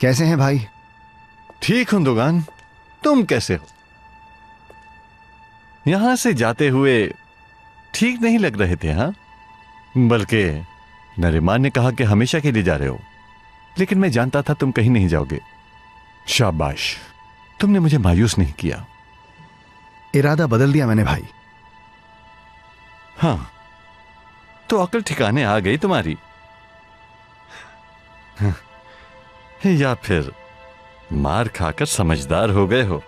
कैसे हैं भाई? ठीक हूं दुगान, तुम कैसे हो? यहां से जाते हुए ठीक नहीं लग रहे थे। हाँ, बल्कि नरिमान ने कहा कि हमेशा के लिए जा रहे हो, लेकिन मैं जानता था तुम कहीं नहीं जाओगे। शाबाश, तुमने मुझे मायूस नहीं किया। इरादा बदल दिया मैंने भाई। हाँ, तो अकल ठिकाने आ गई तुम्हारी। या फिर मार खाकर समझदार हो गए हो?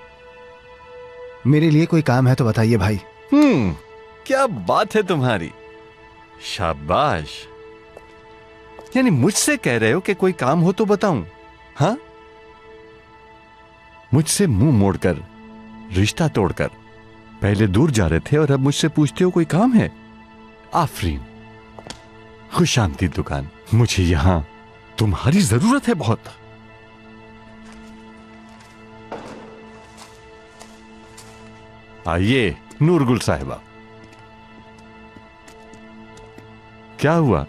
मेरे लिए कोई काम है तो बताइए भाई। क्या बात है तुम्हारी, शाबाश। यानी मुझसे कह रहे हो कि कोई काम हो तो बताऊं? हाँ, मुझसे मुंह मोड़कर, रिश्ता तोड़कर पहले दूर जा रहे थे और अब मुझसे पूछते हो कोई काम है? आफरीन, खुश आमदीद दुकान। मुझे यहां तुम्हारी जरूरत है बहुत। आइए नूरगुल साहिबा, क्या हुआ?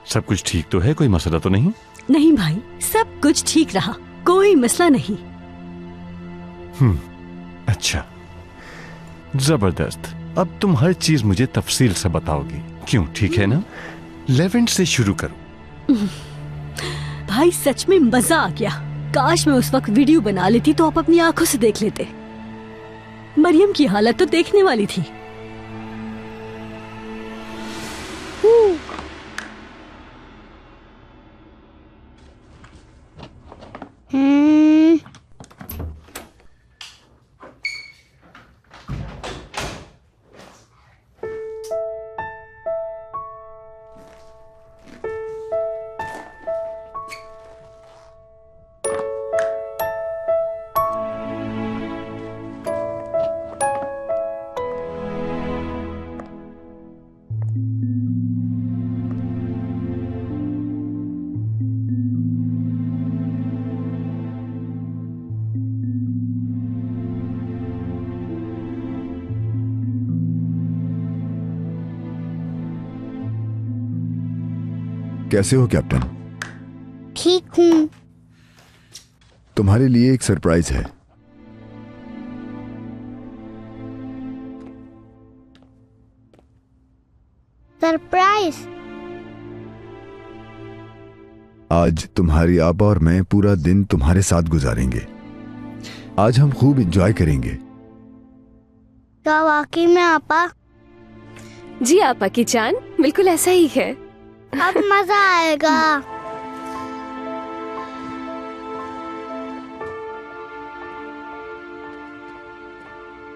सब कुछ ठीक तो है? कोई मसला तो नहीं? नहीं भाई, सब कुछ ठीक रहा, कोई मसला नहीं। अच्छा, जबरदस्त। अब तुम हर चीज मुझे तफसील से बताओगी, क्यों? ठीक है ना? लेवेंट से शुरू करो। भाई सच में मजा आ गया। काश मैं उस वक्त वीडियो बना लेती तो आप अपनी आंखों से देख लेते। मरियम की हालत तो देखने वाली थी। कैसे हो कैप्टन? ठीक हूँ। तुम्हारे लिए एक सरप्राइज है। सरप्राइज? आज तुम्हारी आपा और मैं पूरा दिन तुम्हारे साथ गुजारेंगे। आज हम खूब एंजॉय करेंगे। क्या वाकई में आपा? जी आपा की जान, बिल्कुल ऐसा ही है। अब मजा आएगा।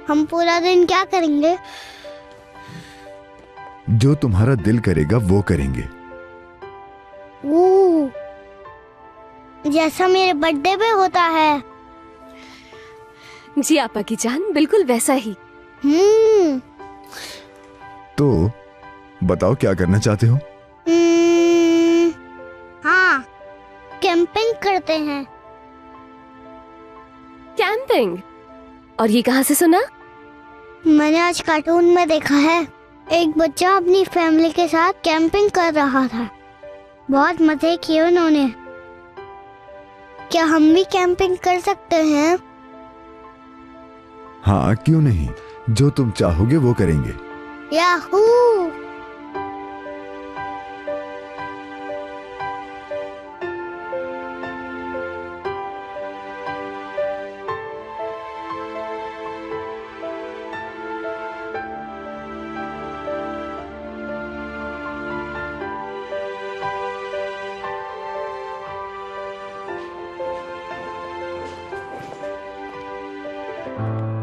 हम पूरा दिन क्या करेंगे? जो तुम्हारा दिल करेगा वो करेंगे। जैसा मेरे बर्थडे पे होता है। जी आपा की जान, बिल्कुल वैसा ही। तो बताओ क्या करना चाहते हो? हाँ, कैंपिंग करते हैं। कैंपिंग? और ये कहाँ से सुना? मैंने आज कार्टून में देखा है। एक बच्चा अपनी फैमिली के साथ कैंपिंग कर रहा था। बहुत मजे किए उन्होंने। क्या हम भी कैंपिंग कर सकते हैं? हाँ, क्यों नहीं। जो तुम चाहोगे वो करेंगे। याहू!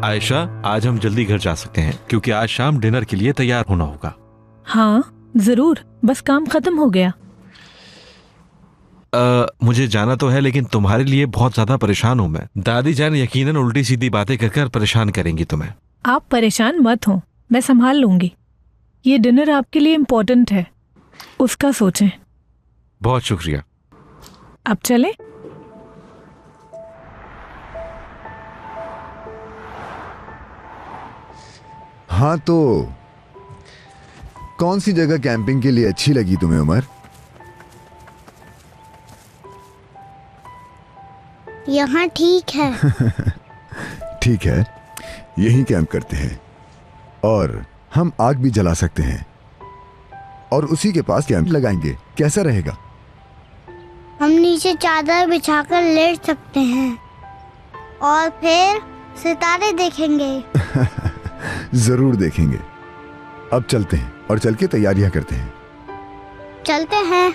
आयशा, आज हम जल्दी घर जा सकते हैं क्योंकि आज शाम डिनर के लिए तैयार होना होगा। हाँ जरूर, बस काम खत्म हो गया। मुझे जाना तो है, लेकिन तुम्हारे लिए बहुत ज्यादा परेशान हूँ मैं। दादी जान यकीनन उल्टी सीधी बातें कर परेशान करेंगी तुम्हें। आप परेशान मत हो, मैं संभाल लूंगी। ये डिनर आपके लिए इम्पोर्टेंट है, उसका सोचें। बहुत शुक्रिया। अब चलें? हाँ, तो कौन सी जगह कैंपिंग के लिए अच्छी लगी तुम्हें उमर? यहाँ ठीक है। ठीक है, यहीं कैंप करते हैं और हम आग भी जला सकते हैं और उसी के पास कैंप लगाएंगे। कैसा रहेगा? हम नीचे चादर बिछाकर लेट सकते हैं और फिर सितारे देखेंगे। जरूर देखेंगे। अब चलते हैं और चल के तैयारियां करते हैं। चलते हैं।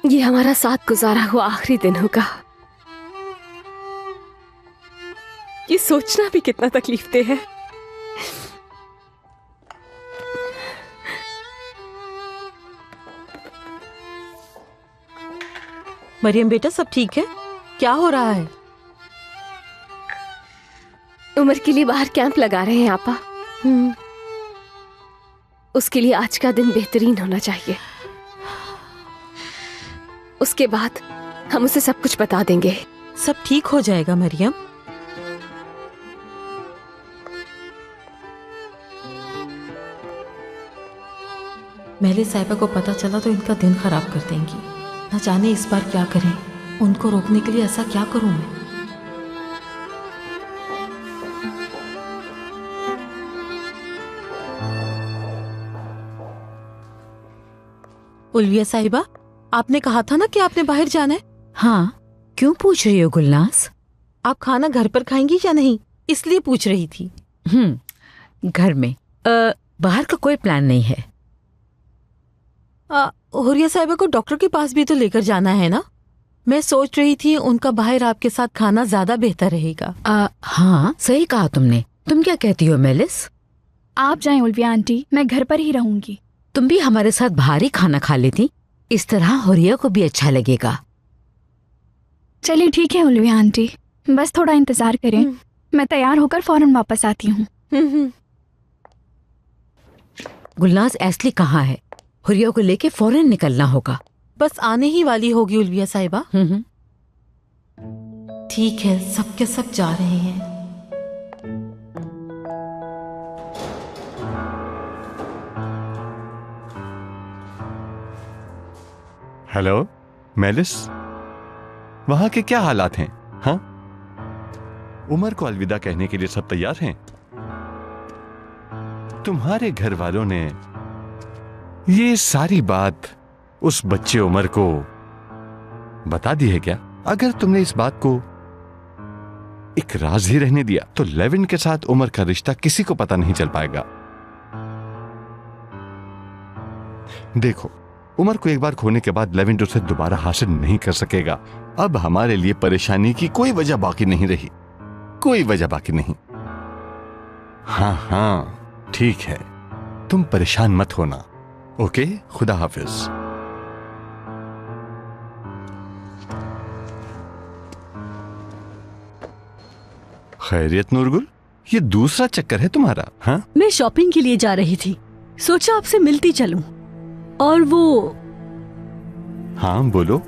ये हमारा साथ गुजारा हुआ आखिरी दिन होगा। ये सोचना भी कितना तकलीफ दे है। मरियम बेटा, सब ठीक है? क्या हो रहा है? उमर के लिए बाहर कैंप लगा रहे हैं आपा। उसके लिए आज का दिन बेहतरीन होना चाहिए। उसके बाद हम उसे सब कुछ बता देंगे। सब ठीक हो जाएगा मरियम। महले साहिबा को पता चला तो इनका दिन खराब कर देंगी। न जाने इस बार क्या करें। उनको रोकने के लिए ऐसा क्या करूं मैं? उल्विया साहिबा, आपने कहा था ना कि आपने बाहर जाना है। हाँ, क्यों पूछ रही हो गुलनाज? आप खाना घर पर खाएंगी या नहीं, इसलिए पूछ रही थी। घर में बाहर का कोई प्लान नहीं है। हुरिया साहिबा को डॉक्टर के पास भी तो लेकर जाना है ना। मैं सोच रही थी उनका बाहर आपके साथ खाना ज्यादा बेहतर रहेगा। हाँ, सही कहा तुमने। तुम क्या कहती हो मेलिस? आप जाएं उल्विया आंटी, मैं घर पर ही रहूंगी। तुम भी हमारे साथ बाहर ही खाना खा लेती, इस तरह हुरिया को भी अच्छा लगेगा। चलिए ठीक है उल्विया आंटी, बस थोड़ा इंतजार करें। मैं तैयार होकर फौरन वापस आती हूँ। गुलनाज, एस्ली कहाँ है? हुरिया को लेके फौरन निकलना होगा। बस आने ही वाली होगी उल्विया साहिबा। ठीक है, सब के सब जा रहे हैं। हेलो मेलिस, वहां के क्या हालात हैं? हाँ, उमर को अलविदा कहने के लिए सब तैयार हैं? तुम्हारे घर वालों ने ये सारी बात उस बच्चे उमर को बता दी है क्या? अगर तुमने इस बात को एक राज ही रहने दिया तो लेविन के साथ उमर का रिश्ता किसी को पता नहीं चल पाएगा। देखो, उमर को एक बार खोने के बाद लेविन उसे दोबारा हासिल नहीं कर सकेगा। अब हमारे लिए परेशानी की कोई वजह बाकी नहीं रही, कोई वजह बाकी नहीं। हाँ हाँ ठीक है, तुम परेशान मत होना। ओके, खुदा हाफिज। खैरियत नूरगुल, ये दूसरा चक्कर है तुम्हारा? हाँ, मैं शॉपिंग के लिए जा रही थी, सोचा आपसे मिलती चलूं। और वो हाँ बोलो।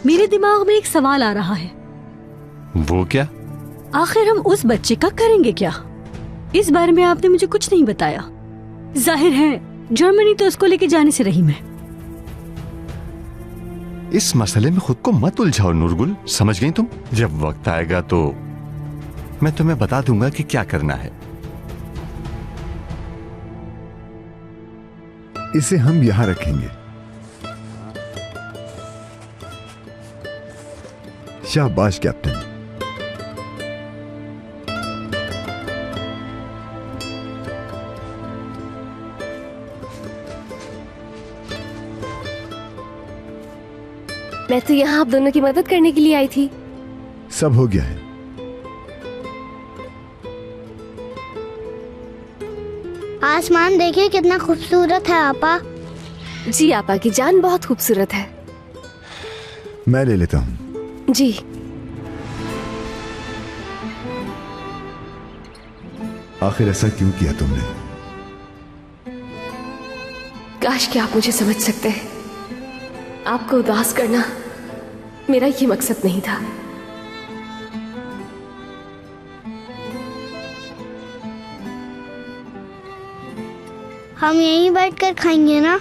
मेरे दिमाग में एक सवाल आ रहा है। वो क्या? आखिर हम उस बच्चे का करेंगे क्या? इस बारे में आपने मुझे कुछ नहीं बताया। जाहिर है जर्मनी तो उसको लेके जाने से रही मैं। इस मसले में खुद को मत उलझाओ नूरगुल, समझ गई तुम? जब वक्त आएगा तो मैं तुम्हें बता दूंगा कि क्या करना है। इसे हम यहां रखेंगे। शाबाश कैप्टन। मैं तो यहाँ आप दोनों की मदद करने के लिए आई थी। सब हो गया है। आसमान देखिए कितना खूबसूरत है आपा। जी आपा की जान, बहुत खूबसूरत है। मैं ले लेता हूँ। जी। आखिर ऐसा क्यों किया तुमने? काश कि आप मुझे समझ सकते हैं। आपको उदास करना मेरा ये मकसद नहीं था। हम यहीं बैठकर खाएंगे ना?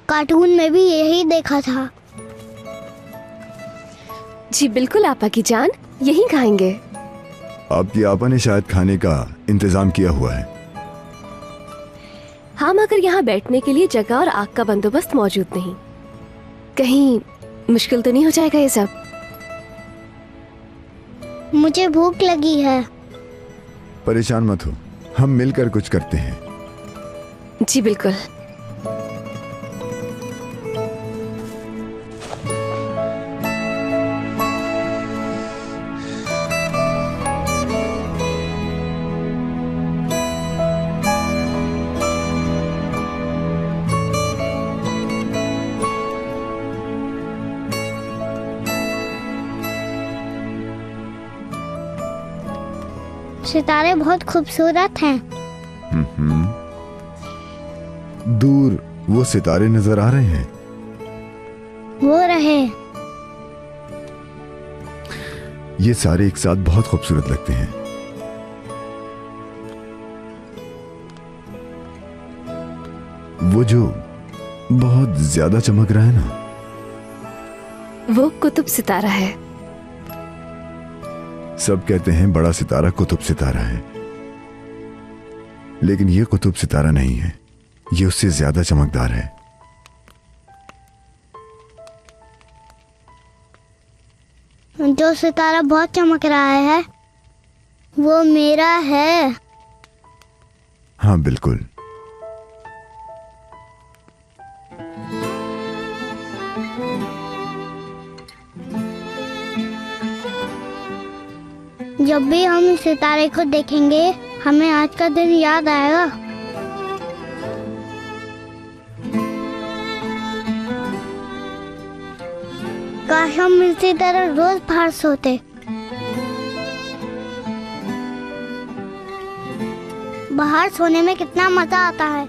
कार्टून में भी यही देखा था। जी बिल्कुल आपा की जान, यहीं खाएंगे। आपकी आपा ने शायद खाने का इंतजाम किया हुआ है। हाँ, मगर यहाँ बैठने के लिए जगह और आग का बंदोबस्त मौजूद नहीं। कहीं मुश्किल तो नहीं हो जाएगा ये सब? मुझे भूख लगी है। परेशान मत हो, हम मिलकर कुछ करते हैं। जी बिल्कुल। सितारे बहुत खूबसूरत हैं। दूर वो सितारे नजर आ रहे हैं। वो रहे। ये सारे एक साथ बहुत खूबसूरत लगते हैं। वो जो बहुत ज्यादा चमक रहा है ना, वो कुतुब सितारा है। सब कहते हैं बड़ा सितारा कुतुब सितारा है, लेकिन ये कुतुब सितारा नहीं है, ये उससे ज्यादा चमकदार है। जो सितारा बहुत चमक रहा है वो मेरा है। हाँ बिल्कुल। जब भी हम इस सितारे को देखेंगे हमें आज का दिन याद आएगा। काश हम इसी तरह रोज बाहर सोते। बाहर सोने में कितना मजा आता है।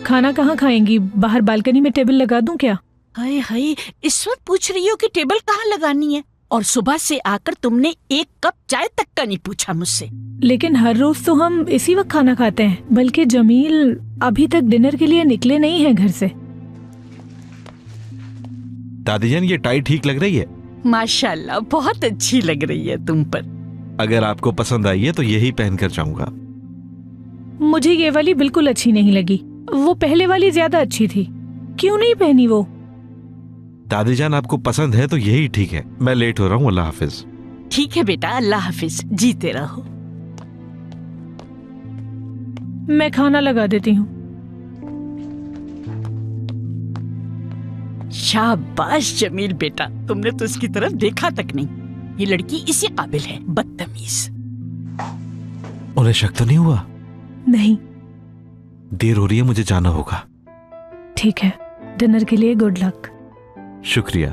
खाना कहाँ खाएंगी? बाहर बालकनी में टेबल लगा दूं क्या? हाय हाय, इस वक्त पूछ रही हो कि टेबल कहाँ लगानी है? और सुबह से आकर तुमने एक कप चाय तक का नहीं पूछा मुझसे। लेकिन हर रोज तो हम इसी वक्त खाना खाते हैं। बल्कि जमील अभी तक डिनर के लिए निकले नहीं हैं घर से। दादी जान, ये टाई ठीक लग रही है? माशाल्लाह, बहुत अच्छी लग रही है तुम पर। अगर आपको पसंद आई है तो यही पहनकर जाऊंगा। मुझे ये वाली बिल्कुल अच्छी नहीं लगी, वो पहले वाली ज्यादा अच्छी थी। क्यों नहीं पहनी वो? दादी जान, आपको पसंद है तो यही ठीक है। मैं लेट हो रहा हूँ, अल्लाह हाफिज। ठीक है बेटा, अल्लाह हाफिज, जीते रहो। मैं खाना लगा देती हूँ। शाबाश जमील बेटा, तुमने तो इसकी तरफ देखा तक नहीं। ये लड़की इसी काबिल है, बदतमीज। उन्हें शक तो नहीं हुआ? नहीं। देर हो रही है, मुझे जाना होगा। ठीक है, डिनर के लिए गुड लक। शुक्रिया।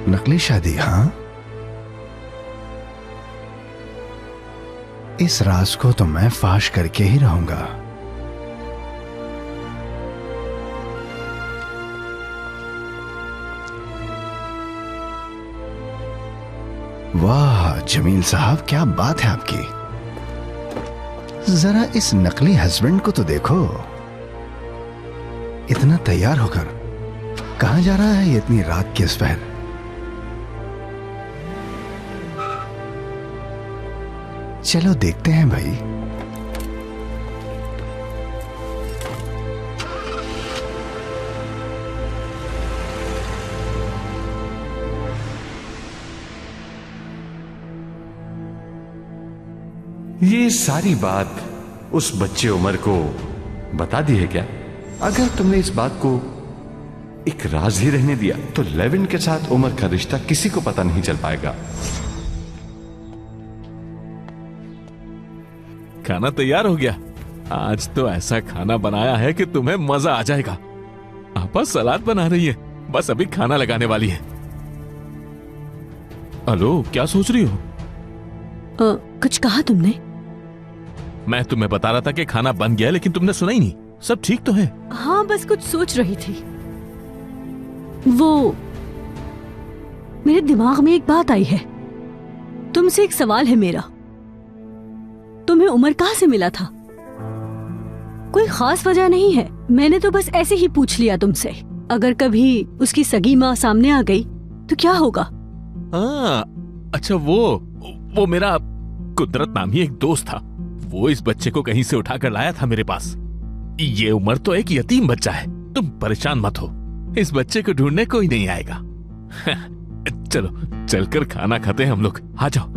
नकली शादी? हाँ, इस राज को तो मैं फाश करके ही रहूंगा। वाह जमील साहब, क्या बात है आपकी। जरा इस नकली हस्बैंड को तो देखो, इतना तैयार होकर कहां जा रहा है ये इतनी रात के इस पहर? चलो देखते हैं भाई। ये सारी बात उस बच्चे उमर को बता दी है क्या? अगर तुमने इस बात को एक राज ही रहने दिया तो लेविन के साथ उमर का रिश्ता किसी को पता नहीं चल पाएगा। खाना तैयार हो गया। आज तो ऐसा खाना बनाया है कि तुम्हें मजा आ जाएगा। आपा सलाद बना रही है, बस अभी खाना लगाने वाली है। हेलो, क्या सोच रही हो? कुछ कहा तुमने? मैं तुम्हें बता रहा था कि खाना बन गया, लेकिन तुमने सुना ही नहीं। सब ठीक तो है? हाँ, बस कुछ सोच रही थी। वो मेरे दिमाग में एक बात आई है। तुमसे एक सवाल है मेरा। तुम्हें उमर कहाँ से मिला था? कोई खास वजह नहीं है, मैंने तो बस ऐसे ही पूछ लिया तुमसे। अगर कभी उसकी सगी माँ सामने आ गई तो क्या होगा? अच्छा, वो मेरा कुदरत नामी एक दोस्त था। वो इस बच्चे को कहीं से उठाकर लाया था मेरे पास। ये उमर तो एक यतीम बच्चा है, तुम परेशान मत हो। इस बच्चे को ढूंढने कोई नहीं आएगा। चलो चलकर खाना खाते हैं हम लोग, आ जाओ।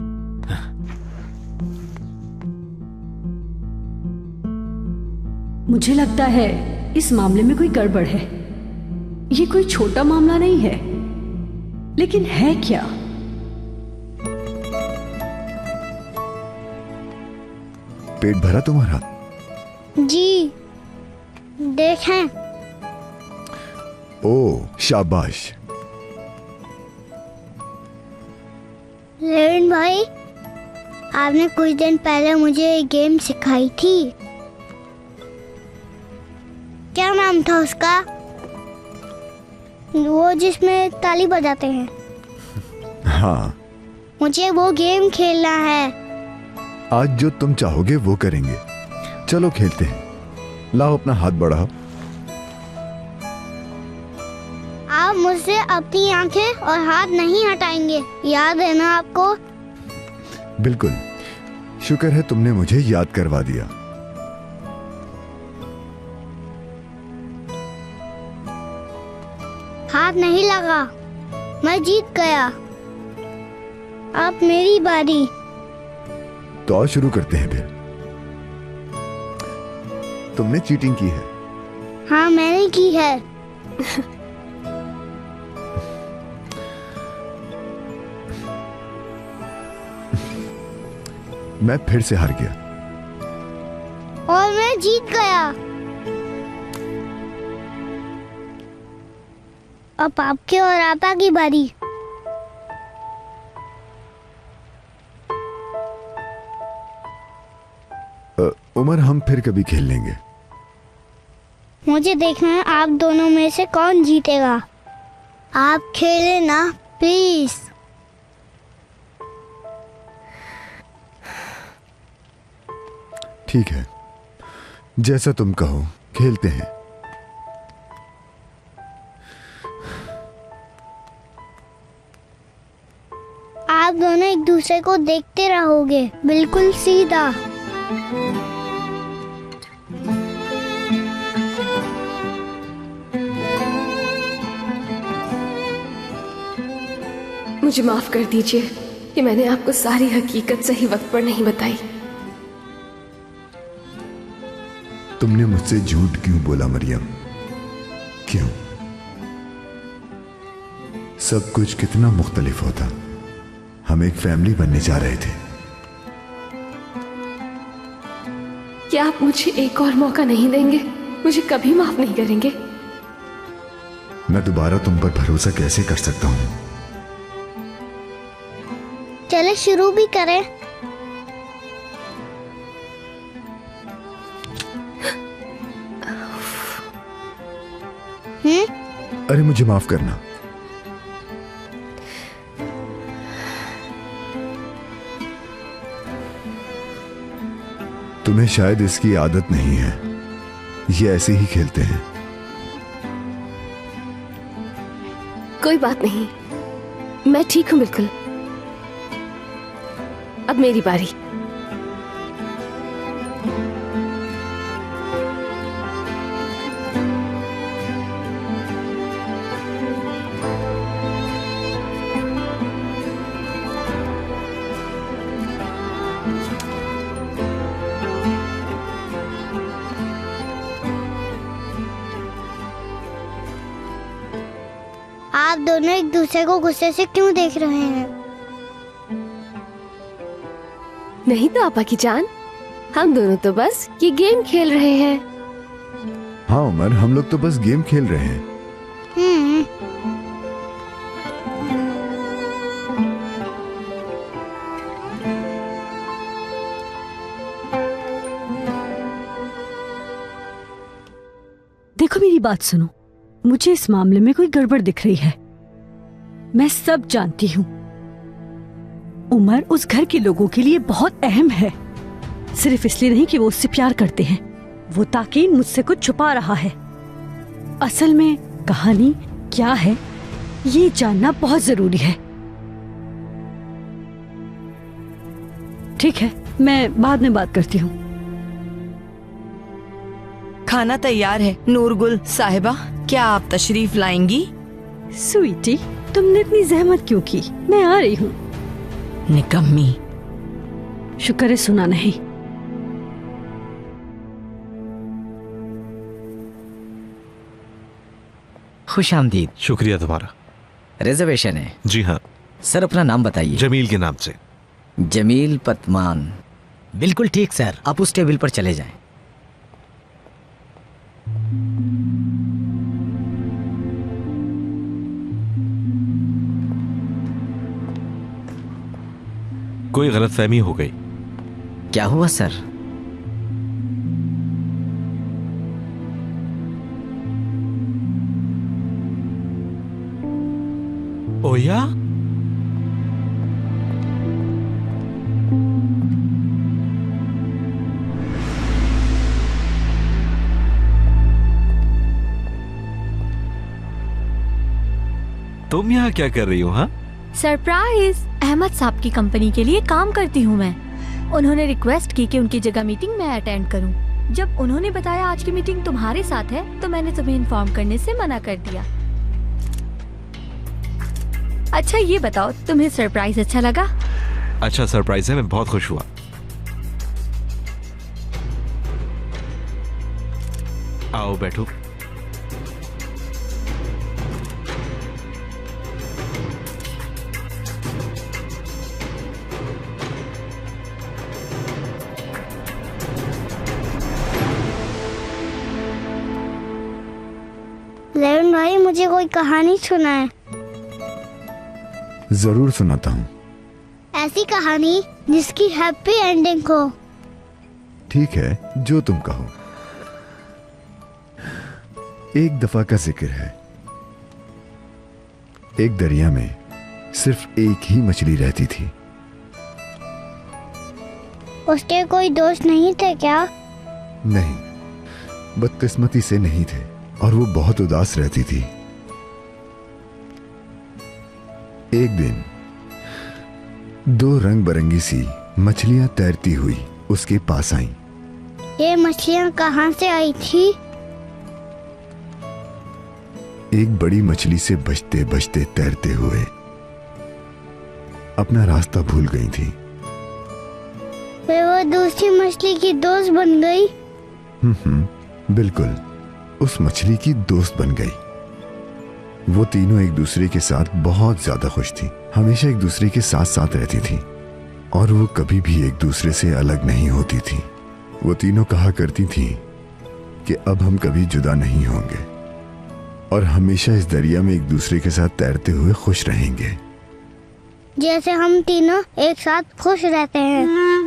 मुझे लगता है इस मामले में कोई गड़बड़ है। ये कोई छोटा मामला नहीं है, लेकिन है क्या? पेट भरा तुम्हारा? जी, देखें। ओ, शाबाश। लेविन भाई, आपने कुछ दिन पहले मुझे एक गेम सिखाई थी। क्या नाम था उसका? वो जिसमें ताली बजाते हैं। हाँ, मुझे वो गेम खेलना है। आज जो तुम चाहोगे वो करेंगे। चलो खेलते हैं। लाओ अपना हाथ बढ़ाओ। आप मुझसे अपनी आंखें और हाथ नहीं हटाएंगे, याद है ना आपको? बिल्कुल। शुक्र है तुमने मुझे याद करवा दिया। हाथ नहीं लगा, मैं जीत गया। अब मेरी बारी। तो आओ शुरू करते हैं फिर। तुमने चीटिंग की है। हाँ, मैंने की है। मैं फिर से हार गया। और मैं जीत गया। अब आपके और आपा की बारी। उमर, हम फिर कभी खेल लेंगे। मुझे देखना है आप दोनों में से कौन जीतेगा। आप खेले ना, प्लीज। ठीक है, जैसा तुम कहो, खेलते हैं। आप दोनों एक दूसरे को देखते रहोगे, बिल्कुल सीधा। मुझे माफ कर दीजिए कि मैंने आपको सारी हकीकत सही वक्त पर नहीं बताई। तुमने मुझसे झूठ क्यों बोला मरियम? क्यों? सब कुछ कितना मुख्तलिफ होता। हम एक फैमिली बनने जा रहे थे। क्या आप मुझे एक और मौका नहीं देंगे? मुझे कभी माफ नहीं करेंगे? मैं दोबारा तुम पर भरोसा कैसे कर सकता हूं? चले शुरू भी करें। अरे मुझे माफ करना। तुम्हें शायद इसकी आदत नहीं है। ये ऐसे ही खेलते हैं। कोई बात नहीं, मैं ठीक हूं बिल्कुल। अब मेरी बारी। दोनों एक दूसरे को गुस्से से क्यों देख रहे हैं? नहीं तो आपा की जान, हम दोनों तो बस ये गेम खेल रहे हैं। हाँ उमर, हम लोग तो बस गेम खेल रहे हैं। देखो मेरी बात सुनो, मुझे इस मामले में कोई गड़बड़ दिख रही है। मैं सब जानती हूँ। उमर उस घर के लोगों के लिए बहुत अहम है, सिर्फ इसलिए नहीं कि वो उससे प्यार करते हैं, वो ताकि मुझसे कुछ छुपा रहा है। असल में कहानी क्या है ये जानना बहुत जरूरी है। ठीक है, मैं बाद में बात करती हूँ। खाना तैयार है। नूरगुल साहिबा, क्या आप तशरीफ लाएंगी? स्वीटी, तुमने इतनी जहमत क्यों की? मैं आ रही हूँ। निकम्मी। शुक्र है सुना नहीं। खुश आमदीद। शुक्रिया तुम्हारा। रिजर्वेशन है? जी हाँ। सर अपना नाम बताइए। जमील के नाम से। जमील पतमान। बिल्कुल ठीक सर, आप उस टेबल पर चले जाएं। कोई गलतफहमी हो गई। क्या हुआ सर? ओया, तुम यहाँ क्या कर रही हो? हाँ, सरप्राइज। अहमद साहब की कंपनी के लिए काम करती हूँ मैं। उन्होंने रिक्वेस्ट की कि उनकी जगह मीटिंग मैं अटेंड करूँ। जब उन्होंने बताया आज की मीटिंग तुम्हारे साथ है तो मैंने तुम्हें इन्फॉर्म करने से मना कर दिया। अच्छा ये बताओ, तुम्हें सरप्राइज अच्छा लगा? अच्छा सरप्राइज है, मैं बहुत खुश हुआ। आओ बैठो। लेविन भाई, मुझे कोई कहानी सुनाए। जरूर सुनाता हूँ। ऐसी कहानी जिसकी हैप्पी एंडिंग हो। ठीक है, जो तुम कहो। एक दफा का जिक्र है। एक दरिया में सिर्फ एक ही मछली रहती थी। उसके कोई दोस्त नहीं थे क्या? नहीं, बदकिस्मती से नहीं थे और वो बहुत उदास रहती थी। एक दिन दो रंग बिरंगी सी मछलियां तैरती हुई उसके पास आईं। ये मछलियां कहाँ से आई थी? एक बड़ी मछली से बचते बचते तैरते हुए अपना रास्ता भूल गई थी। फिर वो दूसरी मछली की दोस्त बन गई। बिल्कुल, उस मछली की दोस्त बन गई। वो तीनों एक दूसरे के साथ बहुत ज्यादा खुश थी, हमेशा एक दूसरे के साथ साथ रहती थी और वो कभी भी एक दूसरे से अलग नहीं होती थी। वो तीनों कहा करती थी कि अब हम कभी जुदा नहीं होंगे और हमेशा इस दरिया में एक दूसरे के साथ तैरते हुए खुश रहेंगे, जैसे हम तीनों एक साथ खुश रहते हैं।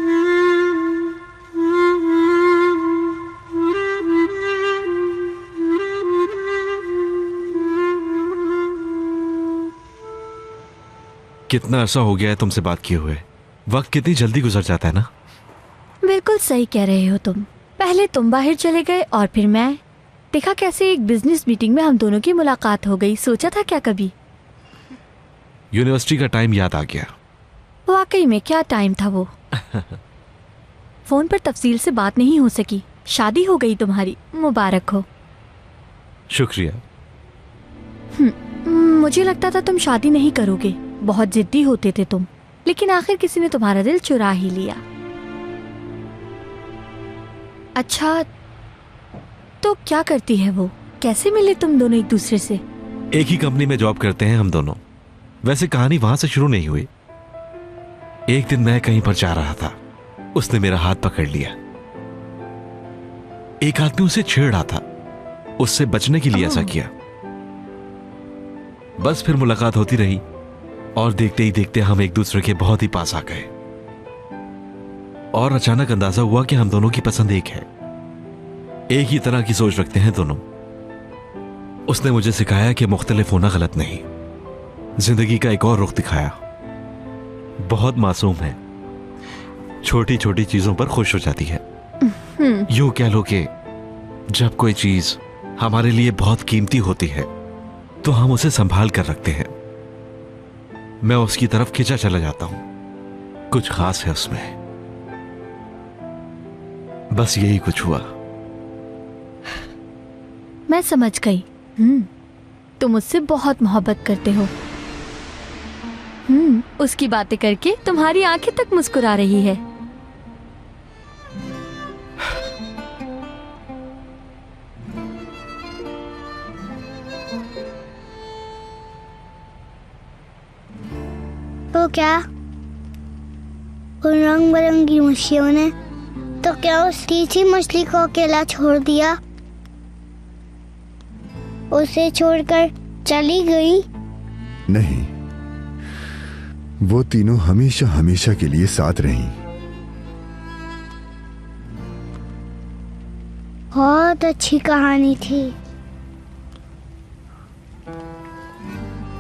कितना अरसा हो गया है तुमसे बात किए हुए। वक्त कितनी जल्दी गुजर जाता है ना। बिल्कुल सही कह रहे हो तुम। पहले तुम बाहर चले गए और फिर मैं। देखा कैसे एक बिजनेस मीटिंग में हम दोनों की मुलाकात हो गई। सोचा था क्या कभी? यूनिवर्सिटी का टाइम याद आ गया। वाकई में क्या टाइम था वो। फोन पर तफसील से बात नहीं हो सकी। शादी हो गई तुम्हारी, मुबारक हो। शुक्रिया। मुझे लगता था तुम शादी नहीं करोगे, बहुत जिद्दी होते थे तुम, लेकिन आखिर किसी ने तुम्हारा दिल चुरा ही लिया। अच्छा तो क्या करती है वो? कैसे मिले तुम दोनों एक दूसरे से? एक ही कंपनी में जॉब करते हैं हम दोनों। वैसे कहानी वहां से शुरू नहीं हुई। एक दिन मैं कहीं पर जा रहा था, उसने मेरा हाथ पकड़ लिया। एक आदमी उसे छेड़ रहा था, उससे बचने के लिए ऐसा किया। बस फिर मुलाकात होती रही और देखते ही देखते हम एक दूसरे के बहुत ही पास आ गए और अचानक अंदाजा हुआ कि हम दोनों की पसंद एक है, एक ही तरह की सोच रखते हैं दोनों। उसने मुझे सिखाया कि मुख्तलिफ होना गलत नहीं, जिंदगी का एक और रुख दिखाया। बहुत मासूम है, छोटी छोटी चीजों पर खुश हो जाती है। यूं कह लो कि जब कोई चीज हमारे लिए बहुत कीमती होती है तो हम उसे संभाल कर रखते हैं। मैं उसकी तरफ खिंचा चला जाता हूं, कुछ खास है उसमें। बस यही कुछ हुआ। मैं समझ गई। तुम मुझसे बहुत मोहब्बत करते हो। उसकी बातें करके तुम्हारी आंखें तक मुस्कुरा रही है। तो क्या उन रंग बिरंगी मछलियों ने तो क्या उस तीसरी मछली को अकेला छोड़ दिया? उसे छोड़कर चली गई? नहीं, वो तीनों हमेशा हमेशा के लिए साथ रहीं। बहुत अच्छी कहानी थी।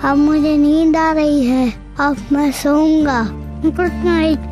अब मुझे नींद आ रही है, अब मैं सोऊंगा। Good night.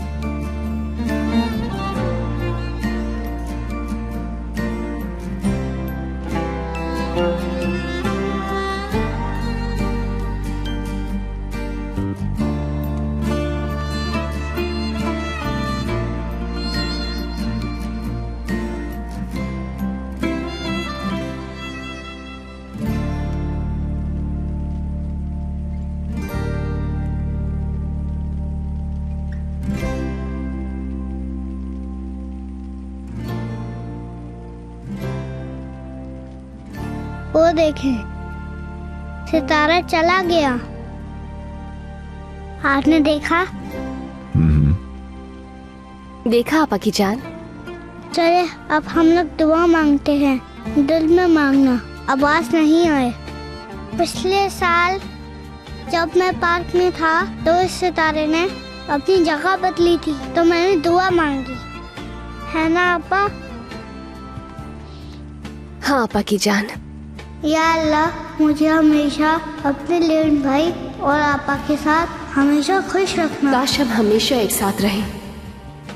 वो देखें, सितारा चला गया। आपने देखा? देखा आपा की जान। चले अब हम लोग दुआ मांगते हैं, दिल में मांगना, आवाज नहीं आए। पिछले साल जब मैं पार्क में था तो इस सितारे ने अपनी जगह बदली थी, तो मैंने दुआ मांगी, है ना आपा? हाँ आपा की जान। या अल्लाह, मुझे हमेशा अपने लेन भाई और आपा के साथ हमेशा खुश रखना। काश हम हमेशा एक साथ रहें,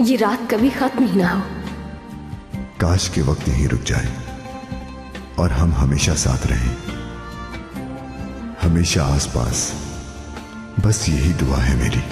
ये रात कभी खत्म ही ना हो। काश के वक्त यहीं रुक जाए और हम हमेशा साथ रहें, हमेशा आसपास। बस यही दुआ है मेरी।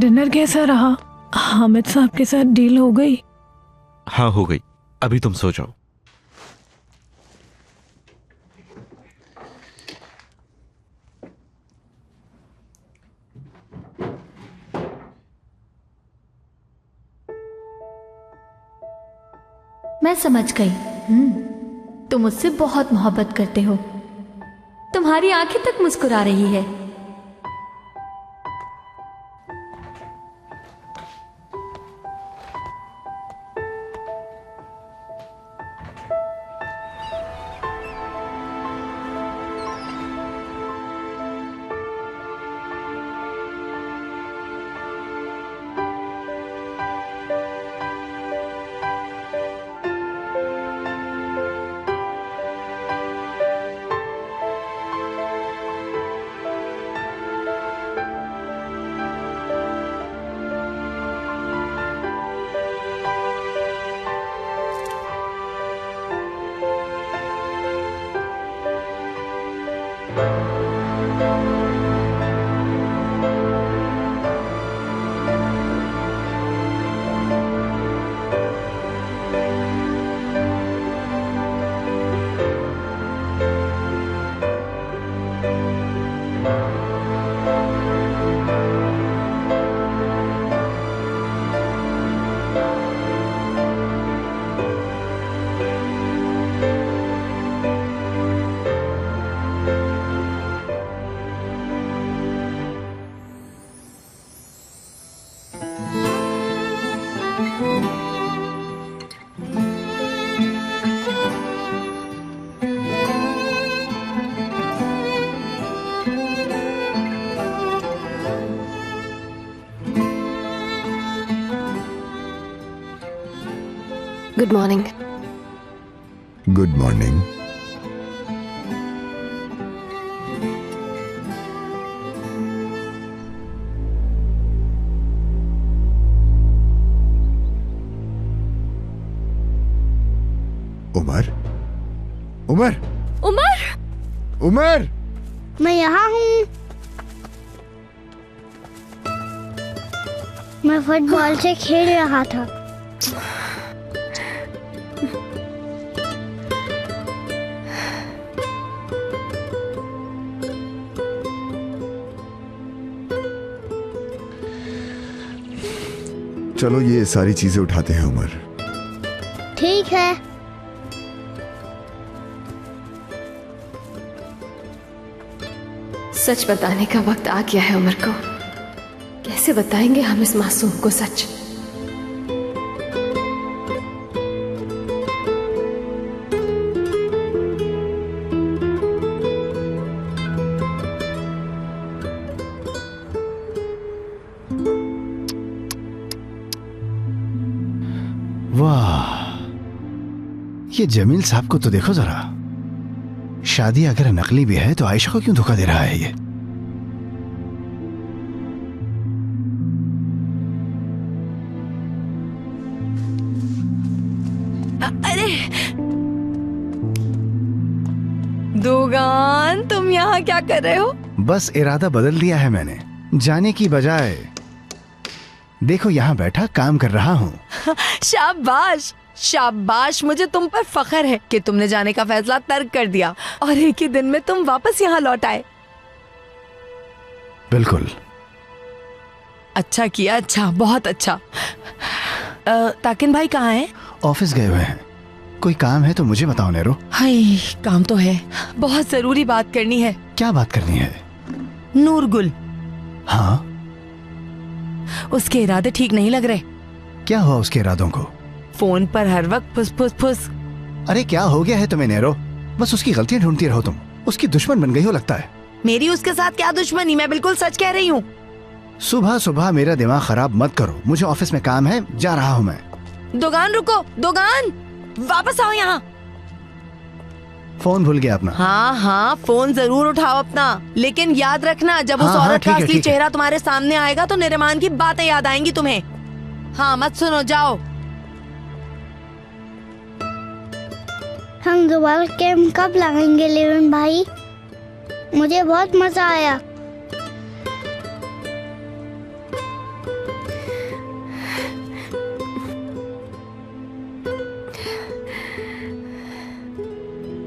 डिनर कैसा रहा? हामिद साहब के साथ डील हो गई? हाँ हो गई, अभी तुम सो जाओ। मैं समझ गई। तुम मुझसे बहुत मोहब्बत करते हो। तुम्हारी आंखें तक मुस्कुरा रही है। Good morning. Good morning. Umar, Umar, Umar, Umar, मैं यहाँ हूँ। मैं फुटबॉल से खेल रहा था। चलो ये सारी चीजें उठाते हैं उमर। ठीक है। सच बताने का वक्त आ गया है उमर को। कैसे बताएंगे हम इस मासूम को सच? वाह, ये जमील साहब को तो देखो जरा। शादी अगर नकली भी है तो आयशा को क्यों धोखा दे रहा है ये? अरे दोगान, तुम यहाँ क्या कर रहे हो? बस इरादा बदल दिया है मैंने। जाने की बजाय देखो यहाँ बैठा काम कर रहा हूँ। शाबाश शाबाश, मुझे तुम पर फख्र है कि तुमने जाने का फैसला तर्क कर दिया और एक ही दिन में तुम वापस यहाँ लौट आए। बिल्कुल। अच्छा किया, अच्छा, बहुत अच्छा। ताकिन भाई कहाँ हैं? ऑफिस गए हुए हैं। कोई काम है तो मुझे बताओ नेरो। हाय, काम तो है, बहुत जरूरी बात करनी है। क्या बात करनी है? नूरगुल। हाँ, उसके इरादे ठीक नहीं लग रहे। क्या हुआ उसके इरादों को? फोन पर हर वक्त फुस फुस फुस। अरे क्या हो गया है तुम्हें नेरो? बस उसकी गलतियां ढूंढती रहो तुम। उसकी दुश्मन बन गई हो लगता है। मेरी उसके साथ क्या दुश्मनी? मैं बिल्कुल सच कह रही हूँ। सुबह सुबह मेरा दिमाग खराब मत करो। मुझे ऑफिस में काम है, जा रहा हूँ मैं। दोगान रुको, दोगान वापस आओ यहाँ। फोन भूल गया अपना? हाँ हाँ, फोन जरूर उठाओ अपना, लेकिन याद रखना जब उस हाँ, औरत का ठीक है, असली ठीक है। चेहरा तुम्हारे सामने आएगा तो निरमान की बातें याद आएंगी तुम्हें। हाँ, मत सुनो, जाओ। हम दोबारा कैंप कब लगाएंगे लेविन भाई? मुझे बहुत मजा आया।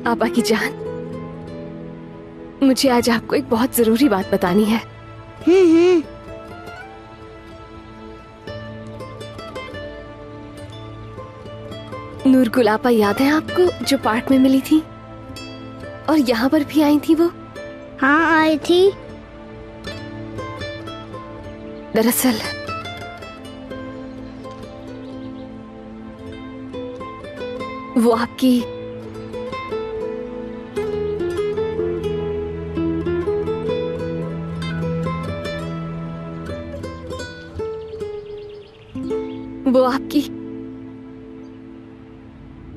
आपा की जान, मुझे आज आपको एक बहुत जरूरी बात बतानी है। नूरगुल आपा याद है आपको, जो पार्क में मिली थी और यहाँ पर भी आई थी वो? हाँ, आई थी। दरअसल वो आपकी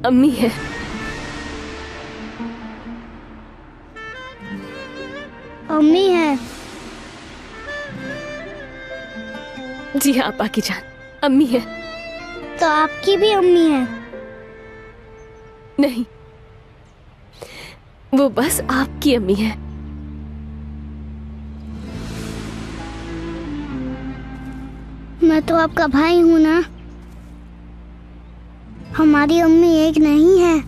अम्मी है। अम्मी है? जी हाँ आपा की जान, अम्मी है। तो आपकी भी अम्मी है? नहीं, वो बस आपकी अम्मी है। मैं तो आपका भाई हूँ ना। हमारी अम्मी एक नहीं है।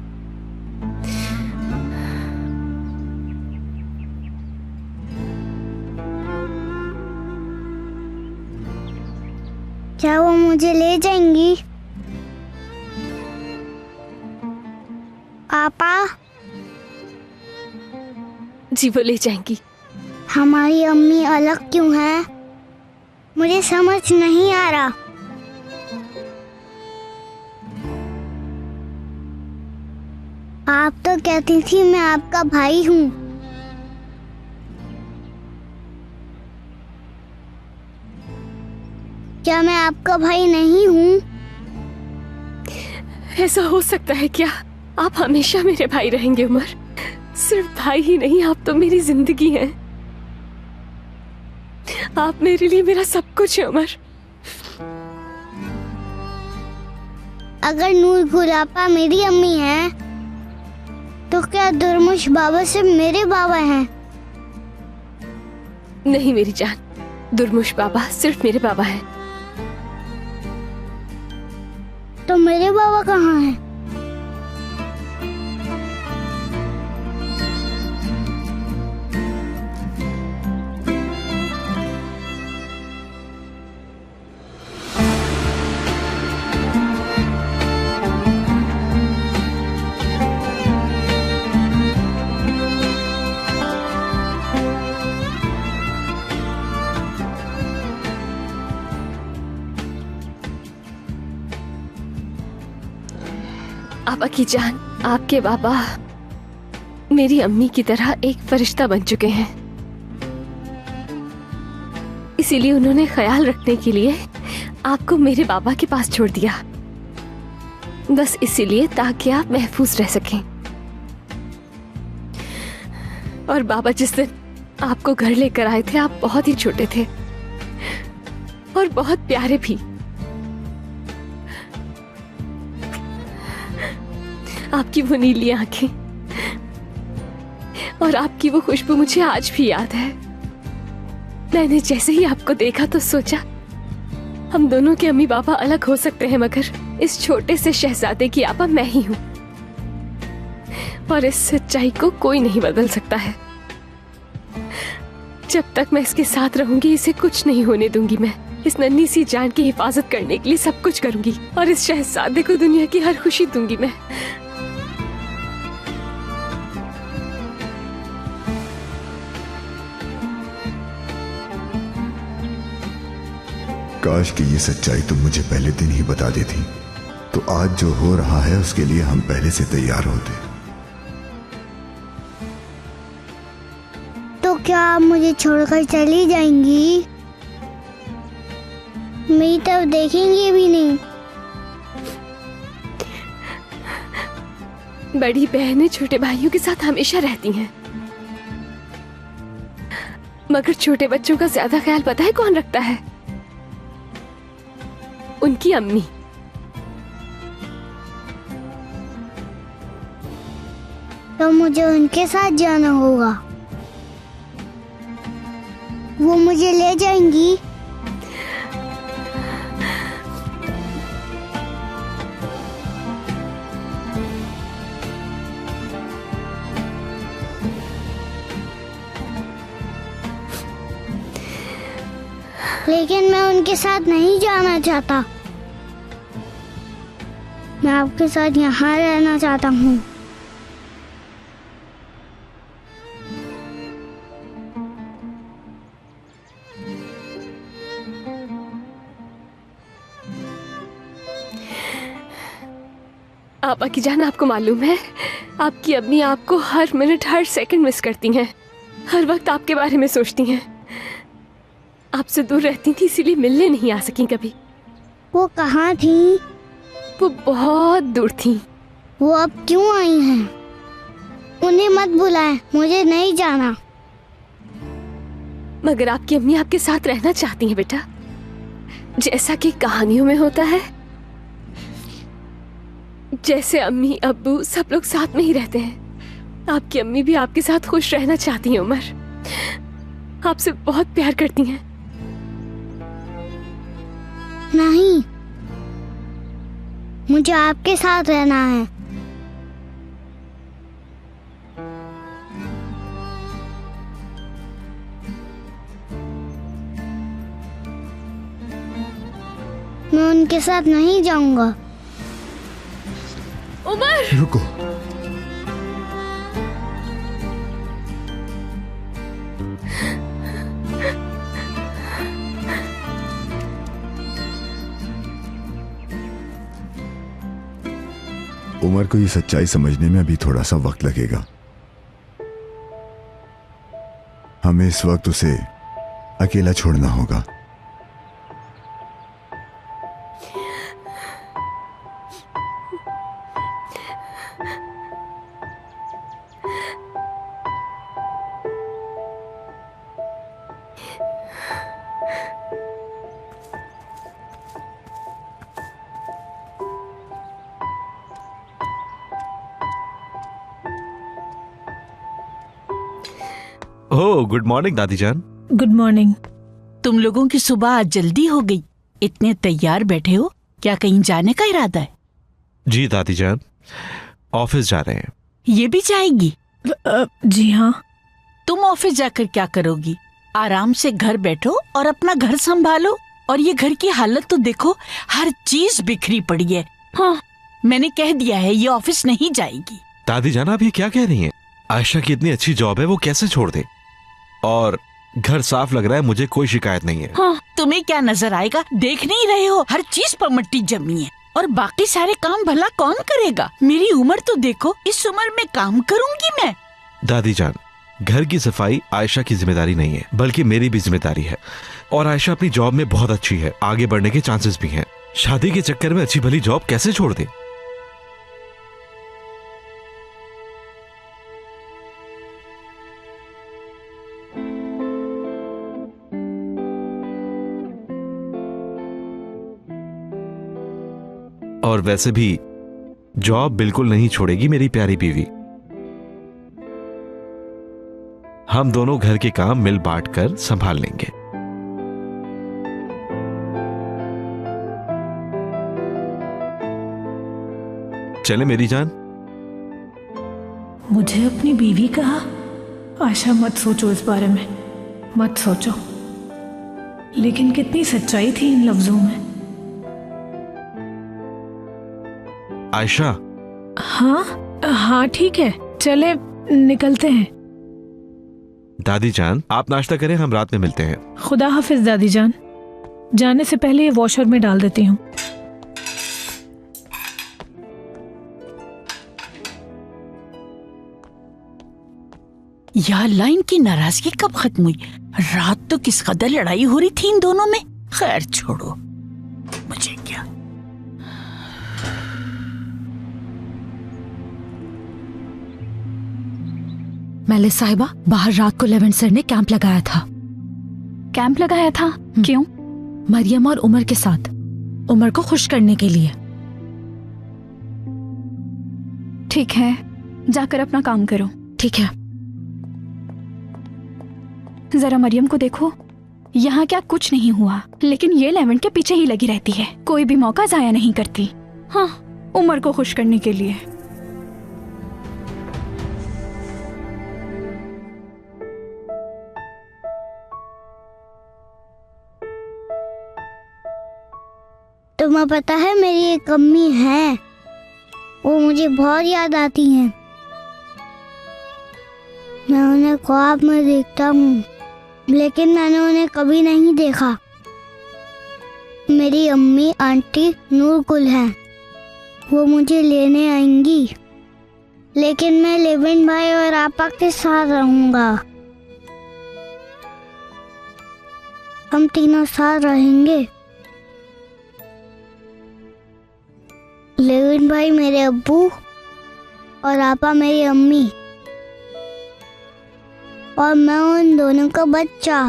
क्या वो मुझे ले जाएंगी? पापा? जी वो ले जाएंगी। हमारी अम्मी अलग क्यों है? मुझे समझ नहीं आ रहा। आप तो कहती थी मैं आपका भाई हूँ। क्या मैं आपका भाई नहीं हूँ? ऐसा हो सकता है क्या? आप हमेशा मेरे भाई रहेंगे उमर। सिर्फ भाई ही नहीं, आप तो मेरी जिंदगी हैं। आप मेरे लिए मेरा सब कुछ है उमर। अगर नूर गुलापा मेरी अम्मी है तो क्या दुर्मुश बाबा सिर्फ मेरे बाबा हैं? नहीं मेरी जान, दुर्मुश बाबा सिर्फ मेरे बाबा हैं। तो मेरे बाबा कहाँ हैं? पापा की जान, आपके बाबा मेरी अम्मी की तरह एक फरिश्ता बन चुके हैं। इसीलिए उन्होंने ख्याल रखने के लिए आपको मेरे बाबा के पास छोड़ दिया। बस इसीलिए ताकि आप महफूज रह सकें। और बाबा जिस दिन आपको घर लेकर आए थे, आप बहुत ही छोटे थे और बहुत प्यारे भी। आपकी वो नीली आंखें और आपकी वो खुशबू मुझे आज भी याद है। मैंने जैसे ही आपको देखा तो सोचा हम दोनों के अम्मी पापा अलग हो सकते हैं, मगर इस छोटे से शहजादे की आपा मैं ही हूं और इस सच्चाई को कोई नहीं बदल सकता है। जब तक मैं इसके साथ रहूंगी इसे कुछ नहीं होने दूंगी। मैं इस नन्ही सी जान की हिफाजत करने के लिए सब कुछ करूंगी और इस शहजादे को दुनिया की हर खुशी दूंगी मैं। काश कि ये सच्चाई तुम मुझे पहले दिन ही बता देती, तो आज जो हो रहा है उसके लिए हम पहले से तैयार होते। तो क्या आप मुझे छोड़कर चली जाएंगी? मेरी तरफ देखेंगी भी नहीं? बड़ी बहनें छोटे भाइयों के साथ हमेशा रहती हैं, मगर छोटे बच्चों का ज्यादा ख्याल पता है कौन रखता है? उनकी अम्मी। तो मुझे उनके साथ जाना होगा। वो मुझे ले जाएंगी? लेकिन मैं उनके साथ नहीं जाना चाहता। मैं आपके साथ यहाँ रहना चाहता हूँ। आपा की जान, आपको मालूम है आपकी अम्मी आपको हर मिनट हर सेकंड मिस करती हैं, हर वक्त आपके बारे में सोचती हैं। आपसे दूर रहती थी इसीलिए मिलने नहीं आ सकी कभी। वो कहाँ थी? वो बहुत दूर थी। वो अब क्यों आई हैं? उन्हें मत बुलाएं, मुझे नहीं जाना। मगर आपकी अम्मी आपके साथ रहना चाहती हैं बेटा, जैसा कि कहानियों में होता है। जैसे अम्मी अब्बू सब लोग साथ में ही रहते हैं, आपकी अम्मी भी आपके साथ खुश रहना चाहती हैं उमर। आपसे बहुत प्यार करती हैं। नहीं, मुझे आपके साथ रहना है। मैं उनके साथ नहीं जाऊंगा। उमर! रुको। उमर को ये सच्चाई समझने में अभी थोड़ा सा वक्त लगेगा। हमें इस वक्त उसे अकेला छोड़ना होगा। ओह, गुड मॉर्निंग दादी जान। Good morning. तुम लोगों की सुबह आज जल्दी हो गई। इतने तैयार बैठे हो, क्या कहीं जाने का इरादा है? जी दादी जान, ऑफिस जा रहे हैं। ये भी जाएगी? जी हाँ। तुम ऑफिस जाकर क्या करोगी? आराम से घर बैठो और अपना घर संभालो। और ये घर की हालत तो देखो, हर चीज बिखरी पड़ी है। हाँ, मैंने कह दिया है, ये ऑफिस नहीं जाएगी। दादी जान, आप ये क्या कह रही हैं? आयशा की इतनी अच्छी जॉब है, वो कैसे छोड़ दे? और घर साफ लग रहा है, मुझे कोई शिकायत नहीं है। हाँ, तुम्हें क्या नजर आएगा? देख नहीं रहे हो, हर चीज पर मिट्टी जमी है। और बाकी सारे काम भला कौन करेगा? मेरी उम्र तो देखो, इस उम्र में काम करूंगी मैं? दादी जान, घर की सफाई आयशा की जिम्मेदारी नहीं है, बल्कि मेरी भी जिम्मेदारी है। और आयशा अपनी जॉब में बहुत अच्छी है, आगे बढ़ने के चांसेस भी हैं। शादी के चक्कर में अच्छी भली जॉब कैसे छोड़ दे? और वैसे भी जॉब बिल्कुल नहीं छोड़ेगी मेरी प्यारी बीवी। हम दोनों घर के काम मिल बांट कर संभाल लेंगे। चले मेरी जान। मुझे अपनी बीवी कहा? आशा, मत सोचो इस बारे में, मत सोचो। लेकिन कितनी सच्चाई थी इन लफ्जों में। आयशा। हाँ हाँ, ठीक है, चले निकलते हैं। दादी जान, आप नाश्ता करें, हम रात में मिलते हैं। खुदा हाफिज दादी जान। जाने से पहले ये वॉशर में डाल देती हूँ। यार, लाइन की नाराजगी कब खत्म हुई? रात तो किस कदर लड़ाई हो रही थी इन दोनों में। खैर छोड़ो, मुझे क्या। मेले साहिबा, बाहर रात को लेवेंट सर ने कैंप लगाया था। कैंप लगाया था? क्यों? मरियम और उमर के साथ, उमर को खुश करने के लिए। ठीक है, जाकर अपना काम करो। ठीक है। जरा मरियम को देखो, यहाँ क्या कुछ नहीं हुआ, लेकिन ये लेवेंट के पीछे ही लगी रहती है। कोई भी मौका जाया नहीं करती। हाँ, उमर को खुश करने के लिए। तुम्हें पता है, मेरी एक अम्मी है, वो मुझे बहुत याद आती हैं। मैं उन्हें ख्वाब में देखता हूँ, लेकिन मैंने उन्हें कभी नहीं देखा। मेरी अम्मी आंटी नूरकुल हैं, वो मुझे लेने आएंगी, लेकिन मैं लेविन भाई और आपा के साथ रहूंगा। हम तीनों साथ रहेंगे। लेविन भाई मेरे अब्बू और आपा मेरी अम्मी, और मैं उन दोनों का बच्चा।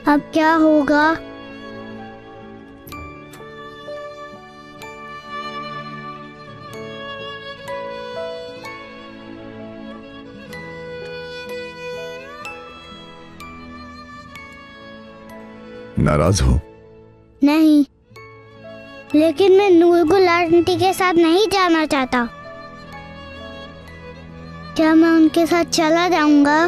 अब क्या होगा? नाराज हो? नहीं, लेकिन मैं नूरगुल आंटी के साथ नहीं जाना चाहता। क्या मैं उनके साथ चला जाऊंगा?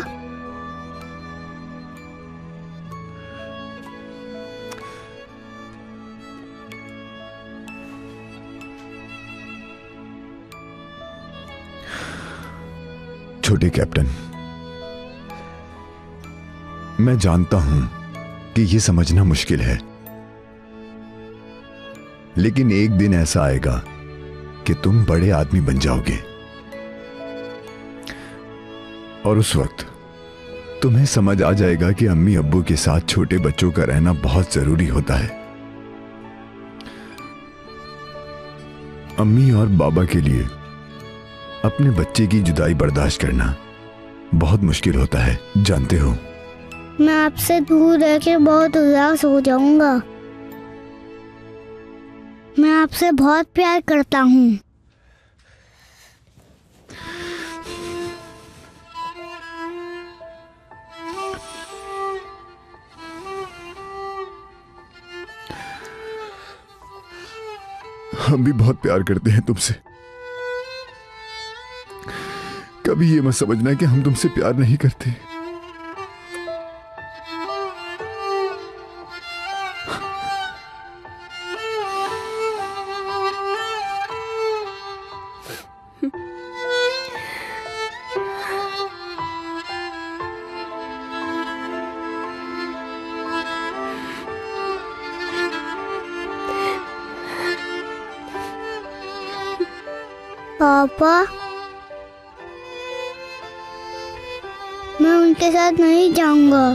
छोटे कैप्टन, मैं जानता हूं कि ये समझना मुश्किल है, लेकिन एक दिन ऐसा आएगा कि तुम बड़े आदमी बन जाओगे और उस वक्त तुम्हें समझ आ जाएगा कि अम्मी अब्बू के साथ छोटे बच्चों का रहना बहुत जरूरी होता है। अम्मी और बाबा के लिए अपने बच्चे की जुदाई बर्दाश्त करना बहुत मुश्किल होता है, जानते हो। मैं आपसे दूर रह के बहुत उदास हो जाऊंगा। मैं आपसे बहुत प्यार करता हूँ। हम भी बहुत प्यार करते हैं तुमसे। कभी ये मत समझना कि हम तुमसे प्यार नहीं करते। पापा, मैं उनके साथ नहीं जाऊंगा।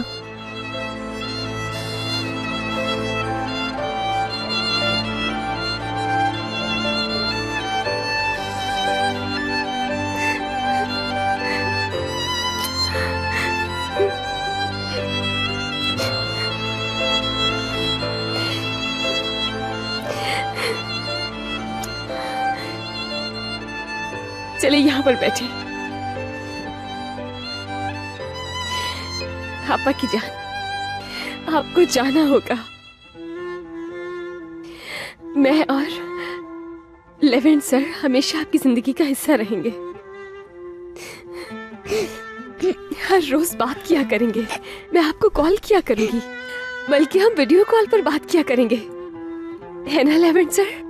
चलिए यहाँ पर बैठे। पापा की जान, आपको जाना होगा। मैं और लेवेंट सर हमेशा आपकी जिंदगी का हिस्सा रहेंगे। हर रोज बात किया करेंगे। मैं आपको कॉल किया करूंगी, बल्कि हम वीडियो कॉल पर बात किया करेंगे, है ना लेवेंट सर?